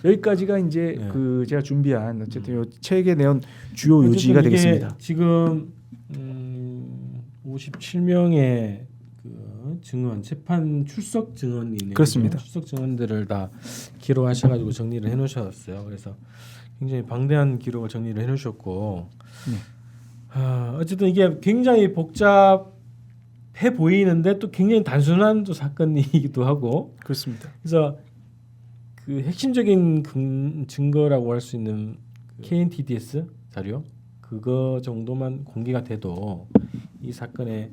여기까지가 이제 그 제가 준비한 어쨌든 요 책에 내온 주요 요지가 되겠습니다. 지금 57명의 그 증언, 재판 출석 증언이 있네요. 그렇습니다. 출석 증언들을 다 기록하셔가지고 정리를 해놓으셨어요. 그래서 굉장히 방대한 기록을 정리를 해놓으셨고, 어쨌든 이게 굉장히 복잡해 보이는데 또 굉장히 단순한 또 사건이기도 하고, 그렇습니다. 그래서 그 핵심적인 증거라고 할 수 있는 그 KNTDS 자료 그거 정도만 공개가 돼도 이 사건의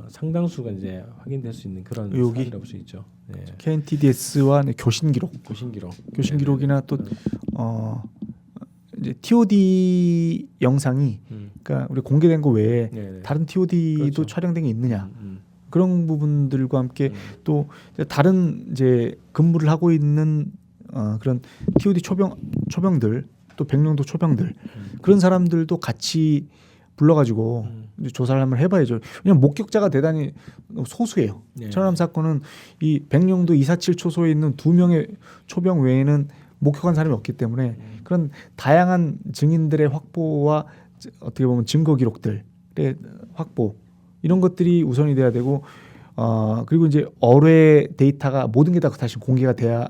상당수가 이제 확인될 수 있는 그런 사례라고 볼 수 있죠. 네. KNTDS와 교신 기록, 교신 기록이나 또 이제 TOD 영상이 그러니까 우리 공개된 거 외에 다른 TOD도 그렇죠. 촬영된 게 있느냐 그런 부분들과 함께 또 다른 이제 근무를 하고 있는 그런 TOD 초병들 또 백령도 초병들 그런 사람들도 같이 불러가지고 이제 조사를 한번 해봐야죠. 왜냐하면 목격자가 대단히 소수예요. 천안함 사건은 이 백령도 247 초소에 있는 2명의 초병 외에는 목격한 사람이 없기 때문에 그런 다양한 증인들의 확보와 어떻게 보면 증거 기록들의 확보 이런 것들이 우선이 돼야 되고 그리고 이제 어뢰 데이터가 모든 게 다 다시 공개가 돼야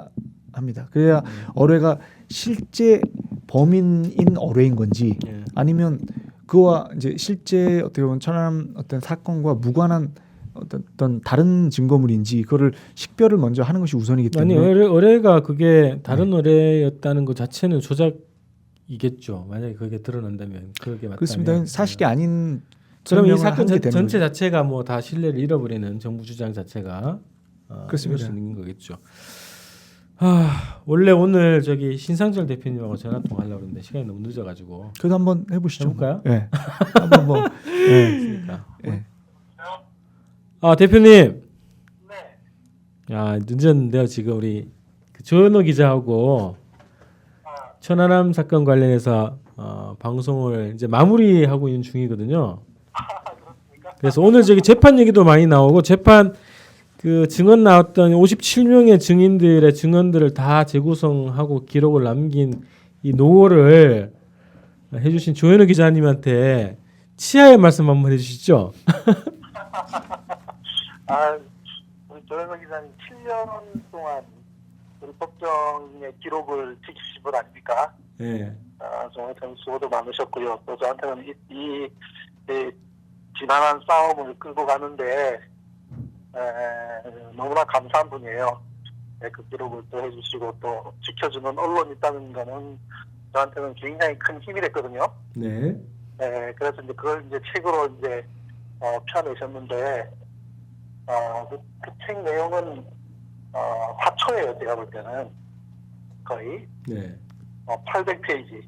합니다. 그래야 어뢰가 실제 범인인 어뢰인 건지 아니면 그와 이제 실제 어떻게 보면 천안함 어떤 사건과 무관한 어떤 다른 증거물인지 그거를 식별을 먼저 하는 것이 우선이기 때문에 아니 어뢰가 그게 다른 어뢰였다는 것 자체는 조작이겠죠. 만약에 그게 드러난다면 그게 맞다면 그렇습니다. 사실이 아닌 그럼 이 설명을 사건 하는 게 되는 전체 거죠. 자체가 뭐 다 신뢰를 잃어버리는 정부 주장 자체가 그렇습니다. 이럴 수 있는 거겠죠. 원래 오늘 저기 신상철 대표님하고 전화 통화하려고 했는데 시간이 너무 늦어가지고 그래도 한번 해보시죠. 해볼까요? 예. 한번 뭐. 예. 그러니까. 예. 대표님. 네. 늦었는데요. 지금 우리 그 조현호 기자하고 천안함 사건 관련해서 방송을 이제 마무리하고 있는 중이거든요. 그래서 오늘 저기 재판 얘기도 많이 나오고 재판 그 증언 나왔던 57명의 증인들의 증언들을 다 재구성하고 기록을 남긴 이 노고를 해주신 조현우 기자님한테 치하의 말씀 한번 해주시죠. 우리 조현호 기자님 7년 동안 우리 법정의 기록을 지키신 분 아닙니까? 네. 정말 참 수고도 많으셨고요. 또 저한테는 이 지난한 싸움을 끌고 가는데 너무나 감사한 분이에요. 그 기록을 또 해주시고 또 지켜주는 언론이 있다는 거는 저한테는 굉장히 큰 힘이 됐거든요. 네. 그래서 이제 그걸 이제 책으로 이제 펴내셨는데 그 책 내용은 화초예요. 제가 볼 때는 거의 네. 800페이지.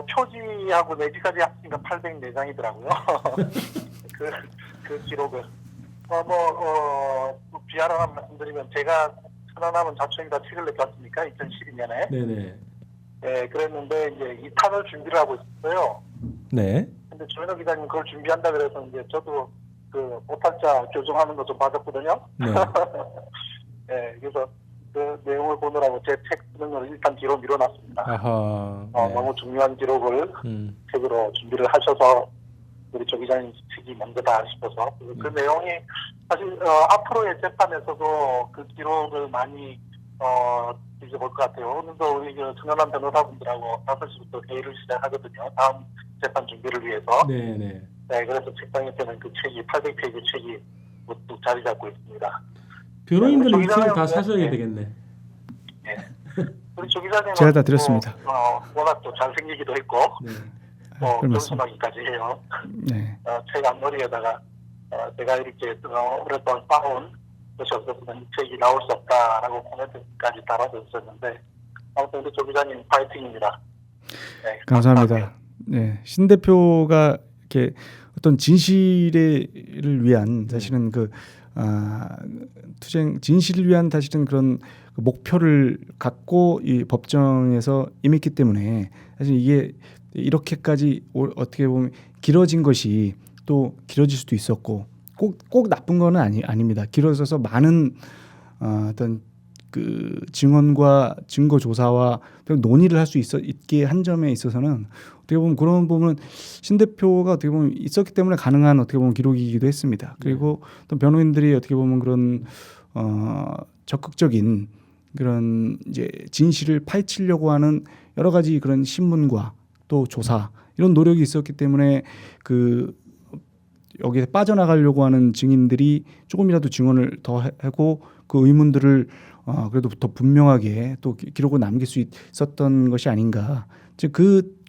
표지하고 내지까지 합치니까 804장이더라고요. 그 기록을. 비하를 말씀드리면 제가 천안함은 자초행다 책을 냈지 않습니까? 2012년에. 네네. 네, 그랬는데 이제 2탄을 준비를 하고 있었어요. 네. 근데 조현호 기자님 그걸 준비한다 그래서 이제 저도 그 오탈자 교정하는 거 좀 받았거든요. 네. 네, 그래서 그 내용을 보느라고 제 책 쓰는 걸 일단 뒤로 밀어놨습니다. 아하. 네. 너무 중요한 기록을 책으로 준비를 하셔서 우리 조 기자님 책이 먼저다 싶어서 그 내용이 사실 앞으로의 재판에서도 그 기록을 많이 뒤져볼 것 같아요. 오늘도 우리 청년한 변호사분들하고 5시부터 회의를 시작하거든요. 다음 재판 준비를 위해서. 네네. 네, 그래서 책방에 때는 그 책이 800페이지 책이 쭉 자리 잡고 있습니다. 변호인들은 이 책을 다 기자님, 사셔야 네. 되겠네. 네. 우리 조 기자님은 제가 다 드렸습니다. 워낙 또 잘생기기도 했고 네. 겸손하기까지 해요. 네. 책 앞머리에다가 제가 이렇게 오랫동안 쌓아온 것이 없었으면 이 책이 나올 수 없다라고 코멘트까지 달아줬었는데 아무튼 우리 조 기자님 파이팅입니다. 네, 감사합니다. 네. 신 대표가 이렇게 어떤 진실을 위한 사실은 투쟁 진실을 위한 사실은 그런 목표를 갖고 이 법정에서 임했기 때문에 사실 이게 이렇게까지 어떻게 보면 길어진 것이 또 길어질 수도 있었고 꼭 나쁜 거는 아닙니다. 길어져서 많은 어떤 그 증언과 증거 조사와 논의를 할 수 있게 한 점에 있어서는 어떻게 보면 그런 부분은 신 대표가 어떻게 보면 있었기 때문에 가능한 어떻게 보면 기록이기도 했습니다. 그리고 또 변호인들이 어떻게 보면 그런 적극적인 그런 이제 진실을 파헤치려고 하는 여러 가지 그런 신문과 또 조사 이런 노력이 있었기 때문에 여기에 빠져나가려고 하는 증인들이 조금이라도 증언을 더 하고 그 의문들을 그래도 더 분명하게 또 기록을 남길 수 있었던 것이 아닌가. 즉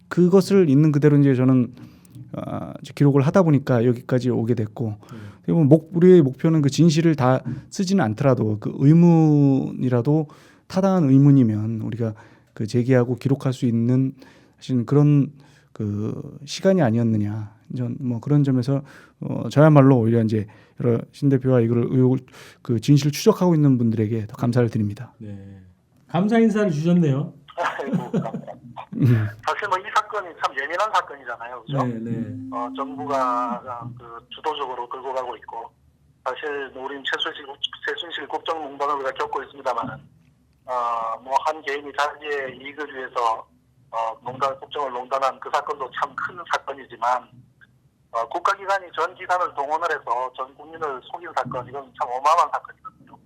그것을 있는 그대로 이제 저는 기록을 하다 보니까 여기까지 오게 됐고 우리의 목표는 그 진실을 다 쓰지는 않더라도 그 의문이라도 타당한 의문이면 우리가 그 제기하고 기록할 수 있는 사실 그런 그 시간이 아니었느냐. 뭐 그런 점에서 저야말로 오히려 이제 여러 신 대표와 이거를 의혹을 그 진실을 추적하고 있는 분들에게 더 감사를 드립니다. 네. 감사 인사를 주셨네요. 아이고, 감사합니다. 사실 뭐 이 사건이 참 예민한 사건이잖아요, 그렇죠? 네. 정부가 주도적으로 끌고 가고 있고 사실 우리는 최순실 국정농단을 우리가 겪고 있습니다만은 뭐 한 개인이 자기의 이익을 위해서 국정을 농단한 그 사건도 참 큰 사건이지만 국가기관이 전 기관을 동원을 해서 전 국민을 속인 사건 이건 참 어마어마한 사건이거든요.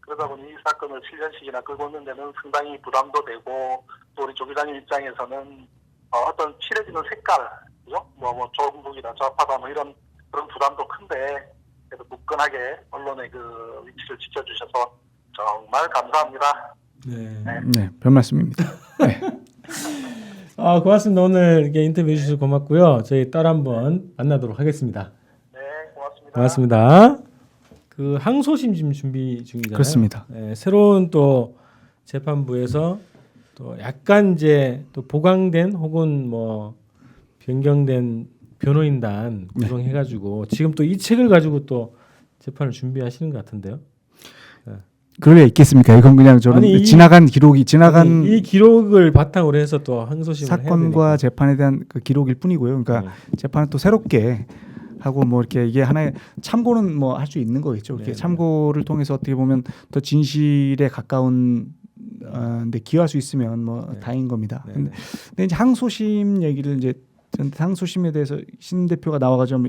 그러다 보니 이 사건을 7년씩이나 끌고 있는 데는 상당히 부담도 되고 또 우리 조 기자님 입장에서는 어떤 칠해지는 색깔, 그죠? 뭐 조국이다 좌파다 뭐 이런 그런 부담도 큰데 그래도 굳건하게 언론의 그 위치를 지켜주셔서 정말 감사합니다. 네, 별 말씀입니다. 네. 고맙습니다. 오늘 이렇게 인터뷰 해주셔서 고맙고요. 저희 따로 한번 만나도록 하겠습니다. 네, 고맙습니다. 고맙습니다. 그 항소심 지금 준비 중이잖아요. 그렇습니다. 네, 새로운 또 재판부에서 또 약간 이제 또 보강된 혹은 뭐 변경된 변호인단 구성해가지고 지금 또 이 책을 가지고 또 재판을 준비하시는 것 같은데요. 그럴 리 있겠습니까? 이건 그냥 저는 아니, 지나간 기록이 지나간 이 기록을 바탕으로 해서 또 항소심을 해야 사건과 재판에 대한 그 기록일 뿐이고요. 그러니까 재판은 또 새롭게 하고 뭐 이렇게 이게 하나의 참고는 뭐 할 수 있는 거겠죠. 이렇게 참고를 통해서 어떻게 보면 더 진실에 가까운 데 기여할 수 있으면 뭐 다행인 겁니다. 근데 이제 항소심 얘기를 이제 전 항소심에 대해서 신 대표가 나와가지고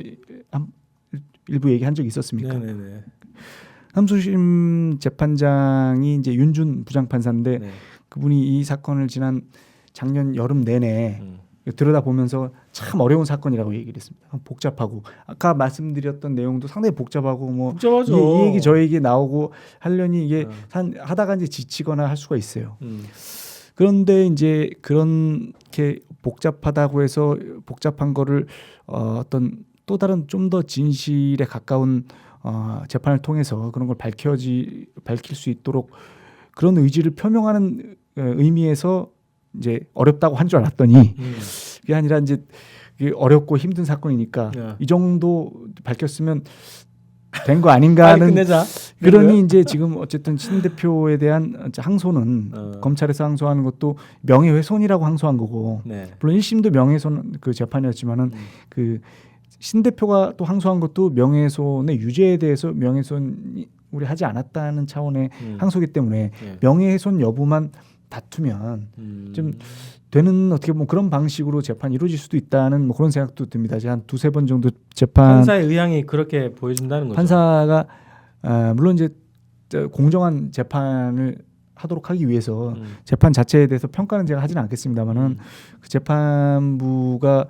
일부 얘기한 적이 있었습니까? 네네네. 항소심 재판장이 이제 윤준 부장판사인데 그분이 이 사건을 지난 작년 여름 내내 들여다보면서 참 어려운 사건이라고 얘기를 했습니다. 복잡하고 아까 말씀드렸던 내용도 상당히 복잡하고 뭐 복잡하죠. 이 얘기 저 얘기 나오고 하려니 이게 하다가 이제 지치거나 할 수가 있어요. 그런데 이제 그렇게 복잡하다고 해서 복잡한 거를 어떤 또 다른 좀 더 진실에 가까운 재판을 통해서 그런 걸 밝힐 수 있도록 그런 의지를 표명하는 의미에서 이제 어렵다고 한 줄 알았더니 그게 아니라 이제 어렵고 힘든 사건이니까 이 정도 밝혔으면 된 거 아닌가 하는 끝내자. 그러니 이제 지금 어쨌든 신 대표에 대한 항소는 검찰에서 항소하는 것도 명예훼손이라고 항소한 거고 물론 1심도 명예훼손 그 재판이었지만은 그 신 대표가 또 항소한 것도 명예훼손의 유죄에 대해서 명예훼손이 우리 하지 않았다는 차원의 항소기 때문에 명예훼손 여부만 다투면 좀 되는 어떻게 보면 그런 방식으로 재판이 이루어질 수도 있다는 뭐 그런 생각도 듭니다. 제가 한 두세 번 정도 재판 판사의 의향이 그렇게 보여준다는 거죠. 판사가 물론 이제 공정한 재판을 하도록 하기 위해서 재판 자체에 대해서 평가는 제가 하지는 않겠습니다만은 그 재판부가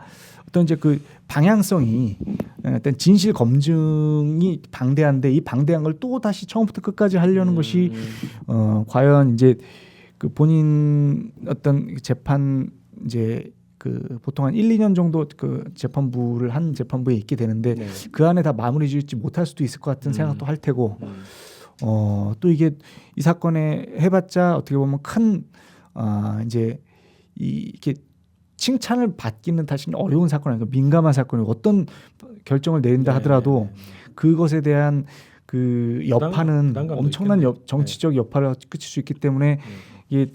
어떤 이제 그 방향성이 어떤 진실 검증이 방대한데 이 방대한 걸 또 다시 처음부터 끝까지 하려는 것이 과연 이제 그 본인 어떤 재판 이제 그 보통 한 1, 2년 정도 그 재판부를 한 재판부에 있게 되는데 그 안에 다 마무리 짓지 못할 수도 있을 것 같은 생각도 할 테고 또 이게 이 사건에 해봤자 어떻게 보면 큰 이제 이렇게 칭찬을 받기는 사실 어려운 사건 아니고 민감한 사건이고 어떤 결정을 내린다 하더라도 그것에 대한 그 여파는 엄청난 정치적 여파를 끼칠 수 있기 때문에 이게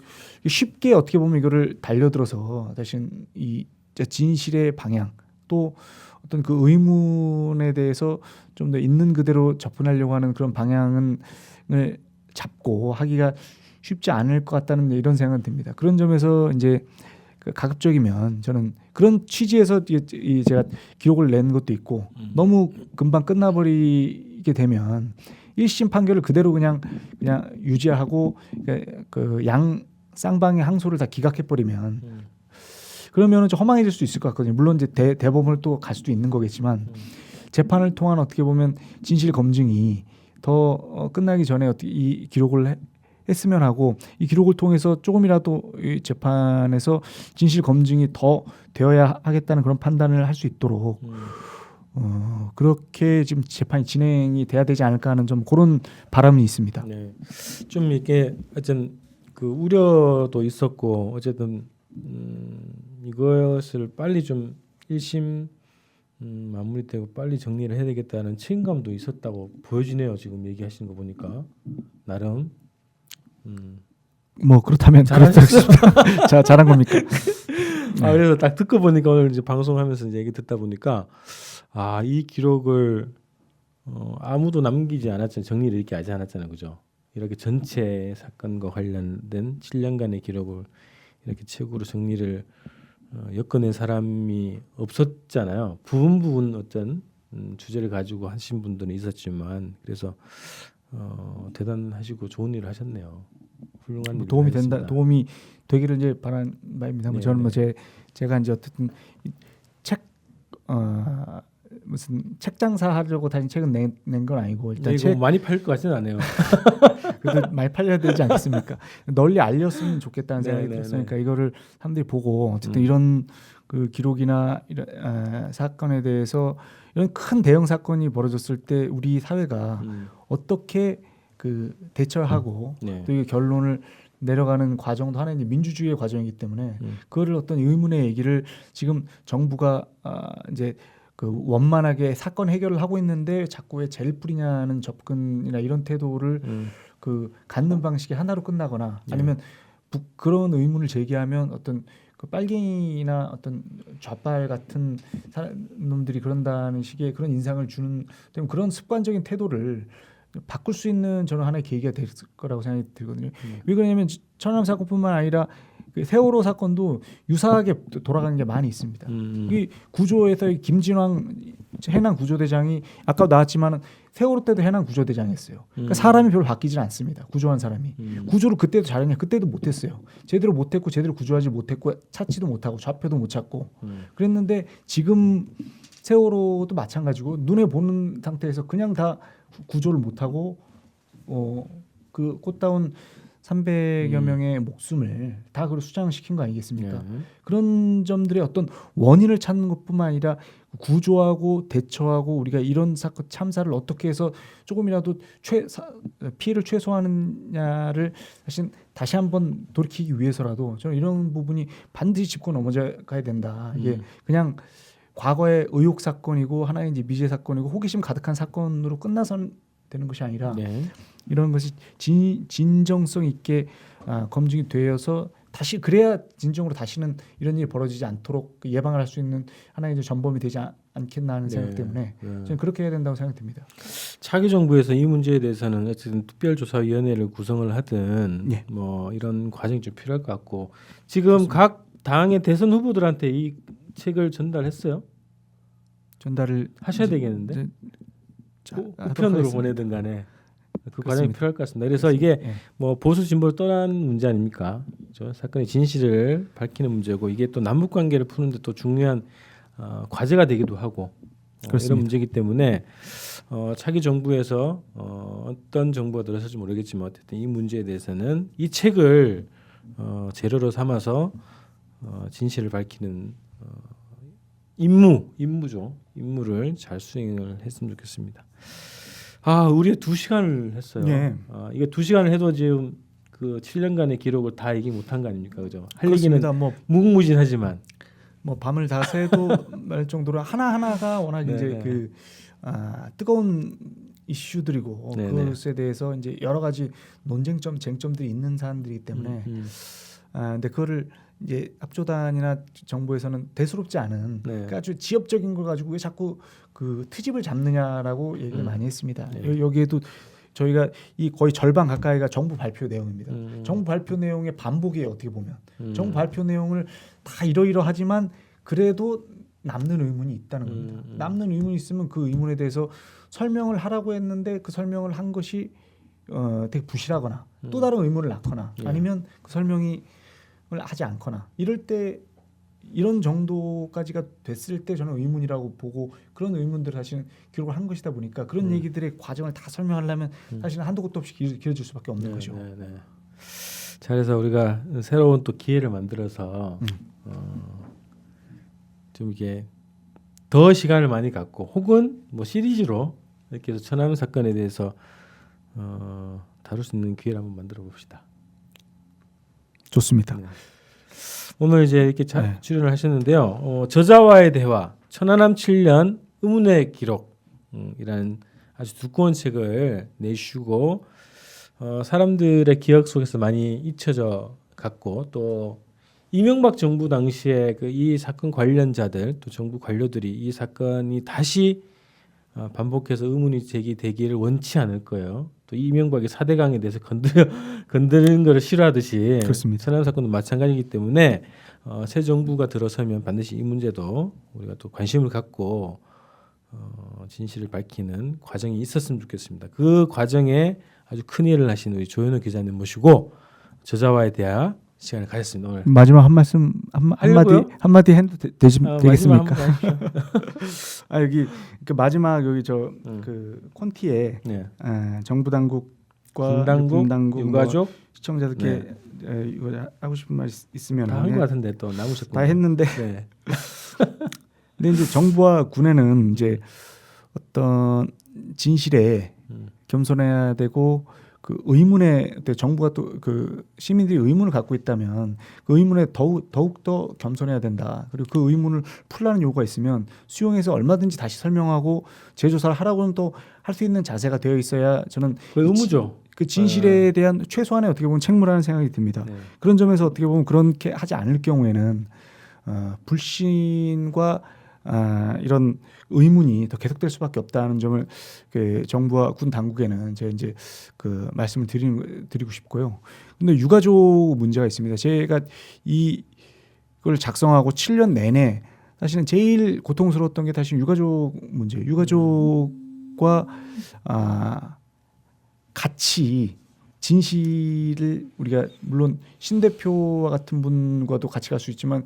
쉽게 어떻게 보면 이거를 달려들어서 대신 이 진실의 방향 또 어떤 그 의문에 대해서 좀 더 있는 그대로 접근하려고 하는 그런 방향을 잡고 하기가 쉽지 않을 것 같다는 이런 생각은 듭니다. 그런 점에서 이제 가급적이면 저는 그런 취지에서 제가 기록을 낸 것도 있고 너무 금방 끝나버리게 되면 1심 판결을 그대로 그냥 유지하고 그 쌍방의 항소를 다 기각해버리면 그러면은 좀 허망해질 수 있을 것 같거든요. 물론 이제 대법원을 또 갈 수도 있는 거겠지만 재판을 통한 어떻게 보면 진실 검증이 더 끝나기 전에 어떻게 이 기록을 했으면 하고 이 기록을 통해서 조금이라도 이 재판에서 진실 검증이 더 되어야 하겠다는 그런 판단을 할 수 있도록 그렇게 지금 재판이 진행이 돼야 되지 않을까 하는 좀 그런 바람이 있습니다. 네. 좀 이렇게 어쨌든 그 우려도 있었고 어쨌든 이것을 빨리 좀 1심 마무리되고 빨리 정리를 해야 되겠다는 책임감도 있었다고 보여지네요. 지금 얘기하시는 거 보니까 나름 뭐 그렇다면 그렇습니다. 자, 잘한 겁니까? 그래서 딱 듣고 보니까 오늘 이제 방송하면서 이제 얘기 듣다 보니까 이 기록을 아무도 남기지 않았잖아요. 정리를 이렇게 하지 않았잖아요, 그죠? 이렇게 전체 사건과 관련된 7년간의 기록을 이렇게 책으로 정리를 엮어낸 사람이 없었잖아요. 부분 어떤 주제를 가지고 하신 분들은 있었지만 그래서 대단하시고 좋은 일을 하셨네요. 훌륭한 일을 도움이 하셨습니다. 된다, 도움이 되기를 이제 바라는 바입니다. 네, 저는 뭐 제가 이제 어쨌든 책 무슨 책 장사하려고 다시 책은 낸 건 아니고 일단 이거 많이 팔릴 것 같지는 않아요. 그래도 많이 팔려야 되지 않겠습니까? 널리 알렸으면 좋겠다는 네, 생각이 네, 들었으니까 이거를 사람들이 보고 어쨌든 이런 그 기록이나 이런 사건에 대해서 이런 큰 대형 사건이 벌어졌을 때 우리 사회가 어떻게 그 대처하고 또 이 결론을 내려가는 과정도 하나의 이제 민주주의의 과정이기 때문에 그거를 어떤 의문의 얘기를 지금 정부가 이제 그 원만하게 사건 해결을 하고 있는데 자꾸 왜 젤 뿌리냐는 접근이나 이런 태도를 그 갖는 방식이 하나로 끝나거나 아니면 그런 의문을 제기하면 어떤 그 빨갱이나 어떤 좌빨 같은 놈들이 그런다는 식의 그런 인상을 주는 때문에 그런 습관적인 태도를 바꿀 수 있는 저는 하나의 계기가 될 거라고 생각이 들거든요. 왜 그러냐면 천안함 사건뿐만 아니라 그 세월호 사건도 유사하게 돌아가는 게 많이 있습니다. 이 구조에서 김진왕 해남 구조대장이 아까 나왔지만 세월호 때도 해남 구조대장이었어요. 그러니까 사람이 별로 바뀌질 않습니다. 구조한 사람이 구조를 그때도 잘했냐? 그때도 못했어요. 제대로 못했고 제대로 구조하지 못했고 찾지도 못하고 좌표도 못 찾고 그랬는데 지금 세월호도 마찬가지고 눈에 보는 상태에서 그냥 다 구조를 못하고 그 꽃다운 300여 명의 목숨을 다 그걸 수장시킨 거 아니겠습니까? 그런 점들의 어떤 원인을 찾는 것뿐만 아니라 구조하고 대처하고 우리가 이런 사건 참사를 어떻게 해서 조금이라도 피해를 최소화하느냐를 다시 한번 돌이키기 위해서라도 저는 이런 부분이 반드시 짚고 넘어가야 된다. 이게 그냥 과거의 의혹 사건이고 하나의 이제 미제 사건이고 호기심 가득한 사건으로 끝나선 되는 것이 아니라 이런 것이 진정성 있게 검증이 되어서 다시 그래야 진정으로 다시는 이런 일이 벌어지지 않도록 예방을 할 수 있는 하나의 이제 전범이 되지 않겠나 하는 생각 때문에 저는 그렇게 해야 된다고 생각됩니다. 차기 정부에서 이 문제에 대해서는 어쨌든 특별조사위원회를 구성을 하든 뭐 이런 과정이 좀 필요할 것 같고 지금 그렇습니다. 각 당의 대선 후보들한테 이 책을 전달했어요? 전달을 하셔야 되겠는데 우편으로 보내든 간에 그 과정이 필요할 것 같습니다. 그래서 이게 뭐 보수 진보를 떠난 문제 아닙니까? 그렇죠? 사건의 진실을 밝히는 문제고 이게 또 남북 관계를 푸는데 또 중요한 과제가 되기도 하고 이런 문제이기 때문에 차기 정부에서 어떤 정부가 들어설지 모르겠지만 어쨌든 이 문제에 대해서는 이 책을 재료로 삼아서 진실을 밝히는 임무를 잘 수행을 했으면 좋겠습니다. 우리 2시간을 했어요. 이게 2시간을 해도 지금 그 7년간의 기록을 다 얘기 못한 거 아닙니까, 그죠? 할 얘기는 무궁무진하지만 뭐 밤을 다 새도 말 정도로 하나 하나가 워낙 이제 그 뜨거운 이슈들이고 그것에 대해서 이제 여러 가지 논쟁점, 쟁점들이 있는 사안들이기 때문에 근데 그거를 이제 합조단이나 정부에서는 대수롭지 않은 그러니까 아주 지엽적인 걸 가지고 왜 자꾸 그 트집을 잡느냐라고 얘기를 많이 했습니다. 여기에도 저희가 이 거의 절반 가까이가 정부 발표 내용입니다. 정부 발표 내용의 반복이에요. 어떻게 보면 정부 발표 내용을 다 이러이러하지만 그래도 남는 의문이 있다는 겁니다. 남는 의문이 있으면 그 의문에 대해서 설명을 하라고 했는데 그 설명을 한 것이 되게 부실하거나 또 다른 의문을 낳거나 아니면 그 설명이 하지 않거나 이럴 때 이런 정도까지가 됐을 때 저는 의문이라고 보고 그런 의문들을 사실은 기록을 한 것이다 보니까 그런 얘기들의 과정을 다 설명하려면 사실은 한도 끝도 없이 길어질 수밖에 없는 거죠. 자, 그래서 우리가 새로운 또 기회를 만들어서 좀 이게 더 시간을 많이 갖고 혹은 뭐 시리즈로 이렇게 해서 천안함 사건에 대해서 다룰 수 있는 기회를 한번 만들어 봅시다. 좋습니다. 오늘 이제 이렇게 출연을 하셨는데요. 저자와의 대화, 천안함 7년 의문의 기록이라는 아주 두꺼운 책을 내시고 사람들의 기억 속에서 많이 잊혀져 갔고 또 이명박 정부 당시에 그 이 사건 관련자들 또 정부 관료들이 이 사건이 다시 반복해서 의문이 제기되기를 원치 않을 거예요. 또 이명박의 4대강에 대해서 건드리는 것을 싫어하듯이 천안함 사건도 마찬가지이기 때문에 새 정부가 들어서면 반드시 이 문제도 우리가 또 관심을 갖고 진실을 밝히는 과정이 있었으면 좋겠습니다. 그 과정에 아주 큰 일을 하신 우리 조현호 기자님 모시고 저자와의 대화 시간을 가졌습니다. 오늘 마지막 한 말씀 한마디 해도 되겠습니까? 여기 그 마지막 여기 그 콘티에 정부 당국과 군당국 유가족 시청자들께 이거 하고 싶은 말 있으면 다 한 것 같은데 또 남으셨군요. 다 했는데 근데 이제 정부와 군에는 이제 어떤 진실에 겸손해야 되고 그 의문에 정부가 또 그 시민들이 의문을 갖고 있다면 그 의문에 더욱 더 겸손해야 된다. 그리고 그 의문을 풀라는 요구가 있으면 수용해서 얼마든지 다시 설명하고 재조사를 하라고는 또 할 수 있는 자세가 되어 있어야 저는 그 의무죠. 그 진실에 대한 최소한의 어떻게 보면 책무라는 생각이 듭니다. 네. 그런 점에서 어떻게 보면 그렇게 하지 않을 경우에는 불신과 이런 의문이 더 계속될 수밖에 없다는 점을 그 정부와 군 당국에는 제가 이제 그 말씀을 드리고 싶고요. 근데 유가족 문제가 있습니다. 제가 이걸 작성하고 7년 내내 사실은 제일 고통스러웠던 게 사실 유가족 문제예요. 유가족과 같이 진실을 우리가 물론 신 대표와 같은 분과도 같이 갈 수 있지만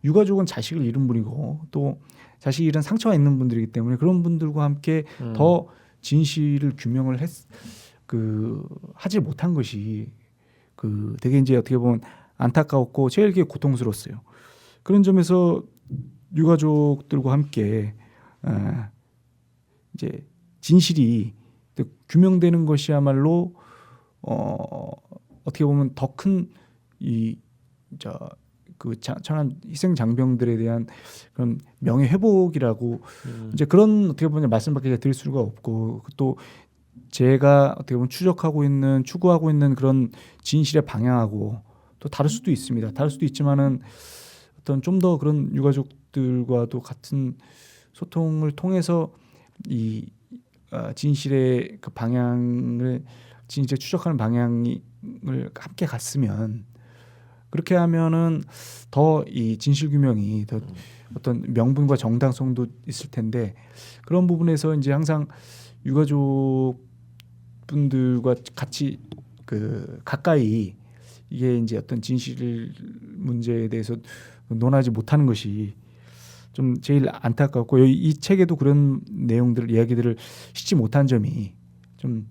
유가족은 자식을 잃은 분이고 또 자식이 잃은 상처가 있는 분들이기 때문에 그런 분들과 함께 더 진실을 규명을 하지 못한 것이 되게 이제 어떻게 보면 안타까웠고 제일 고통스러웠어요. 그런 점에서 유가족들과 함께 이제 진실이 규명되는 것이야말로 어떻게 보면 더 큰 천안 희생 장병들에 대한 그런 명예 회복이라고 이제 그런 어떻게 보면 말씀밖에 드릴 수가 없고 또 제가 어떻게 보면 추구하고 있는 그런 진실의 방향하고 또 다를 수도 있습니다. 다를 수도 있지만은 어떤 좀 더 그런 유가족들과도 같은 소통을 통해서 이 진실의 그 방향을 진실에 추적하는 방향을 함께 갔으면 그렇게 하면은 더 이 진실 규명이 더 어떤 명분과 정당성도 있을 텐데 그런 부분에서 이제 항상 유가족 분들과 같이 가까이 이게 이제 어떤 진실 문제에 대해서 논하지 못하는 것이 좀 제일 안타깝고 이 책에도 그런 이야기들을 싣지 못한 점이 좀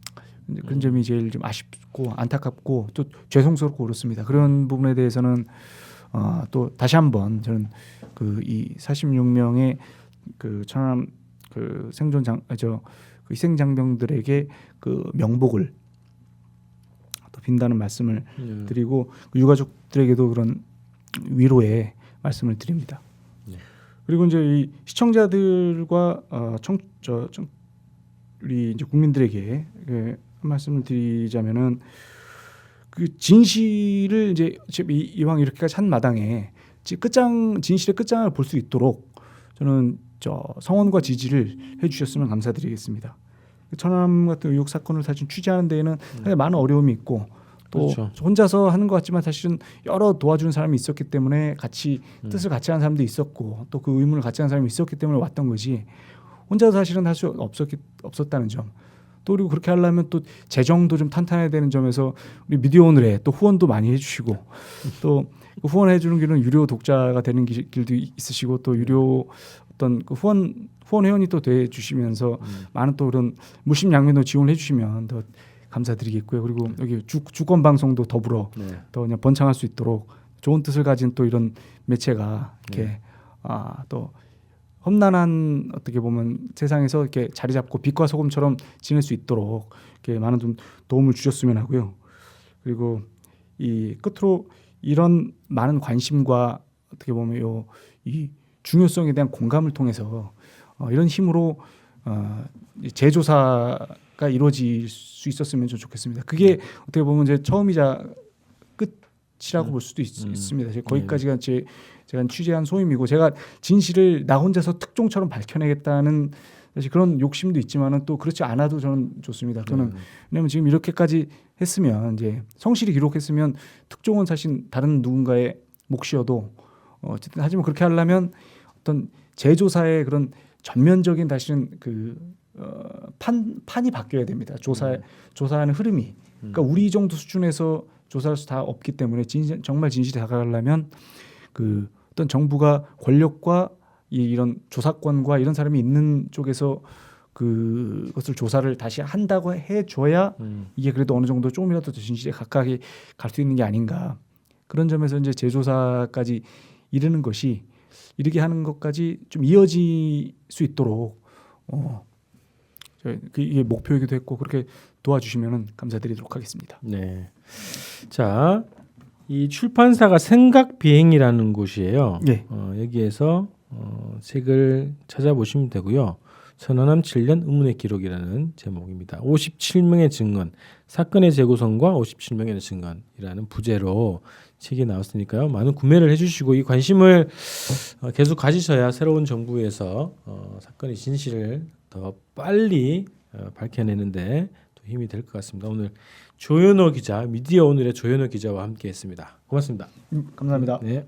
그런 점이 제일 좀 아쉽고 안타깝고 또 죄송스럽고 그렇습니다. 그런 부분에 대해서는 또 다시 한번 저는 이 46명의 그 천안 그 희생 장병들에게 그 명복을 또 빈다는 말씀을 드리고 그 유가족들에게도 그런 위로의 말씀을 드립니다. 그리고 이제 이 시청자들과 우리 이제 국민들에게 한 말씀을 드리자면은 그 진실을 이제 이왕 이렇게까지 한 마당에 진실의 끝장을 볼 수 있도록 저는 성원과 지지를 해주셨으면 감사드리겠습니다. 천안 같은 의혹 사건을 사실 취재하는 데에는 사실 많은 어려움이 있고 또 그렇죠. 혼자서 하는 것 같지만 사실은 여러 도와주는 사람이 있었기 때문에 같이 뜻을 같이 하는 사람도 있었고 또 그 의문을 같이 하는 사람이 있었기 때문에 왔던 거지 혼자서 사실은 할 수 없었다는 점. 또 그리고 그렇게 하려면 또 재정도 좀 탄탄해야 되는 점에서 우리 미디어 오늘에 또 후원도 많이 해주시고 또 그 후원해 주는 길은 유료 독자가 되는 길도 있으시고 또 유료 어떤 그 후원 회원이 또 돼 주시면서 많은 또 그런 물심양면으로 지원해 주시면 더 감사드리겠고요. 그리고 여기 주권 방송도 더불어 더 그냥 번창할 수 있도록 좋은 뜻을 가진 또 이런 매체가 이렇게 또 험난한 어떻게 보면 세상에서 이렇게 자리 잡고 빛과 소금처럼 지낼 수 있도록 이렇게 많은 좀 도움을 주셨으면 하고요. 그리고 이 끝으로 이런 많은 관심과 어떻게 보면 이 중요성에 대한 공감을 통해서 이런 힘으로 재조사가 이루어질 수 있었으면 좀 좋겠습니다. 그게 어떻게 보면 이제 처음이자 끝이라고 볼 수도 있습니다. 거기까지가 제가 취재한 소임이고 제가 진실을 나 혼자서 특종처럼 밝혀내겠다는 사실 그런 욕심도 있지만은 또 그렇지 않아도 저는 좋습니다. 저는 왜냐하면 지금 이렇게까지 했으면 이제 성실히 기록했으면 특종은 사실 다른 누군가의 몫이어도 어쨌든 하지만 그렇게 하려면 어떤 재조사의 그런 전면적인 사실은 판이 바뀌어야 됩니다. 조사하는 흐름이. 그러니까 우리 정도 수준에서 조사할 수 다 없기 때문에 정말 진실이 다가가려면 어떤 정부가 권력과 이런 조사권과 이런 사람이 있는 쪽에서 그것을 조사를 다시 한다고 해줘야 이게 그래도 어느 정도 조금이라도 더 진실에 가까이 갈 수 있는 게 아닌가. 그런 점에서 이제 재조사까지 이르게 하는 것까지 좀 이어질 수 있도록 이게 목표이기도 했고 그렇게 도와주시면 감사드리도록 하겠습니다. 네. 자, 이 출판사가 생각비행이라는 곳이에요. 네. 여기에서 책을 찾아보시면 되고요. 천안함 7년 의문의 기록이라는 제목입니다. 57명의 증언, 사건의 재구성과 57명의 증언이라는 부제로 책이 나왔으니까요. 많은 구매를 해주시고 이 관심을 계속 가지셔야 새로운 정부에서 사건의 진실을 더 빨리 밝혀내는데 또 힘이 될 것 같습니다. 오늘 조현호 기자, 미디어 오늘의 조현호 기자와 함께했습니다. 고맙습니다. 감사합니다. 네.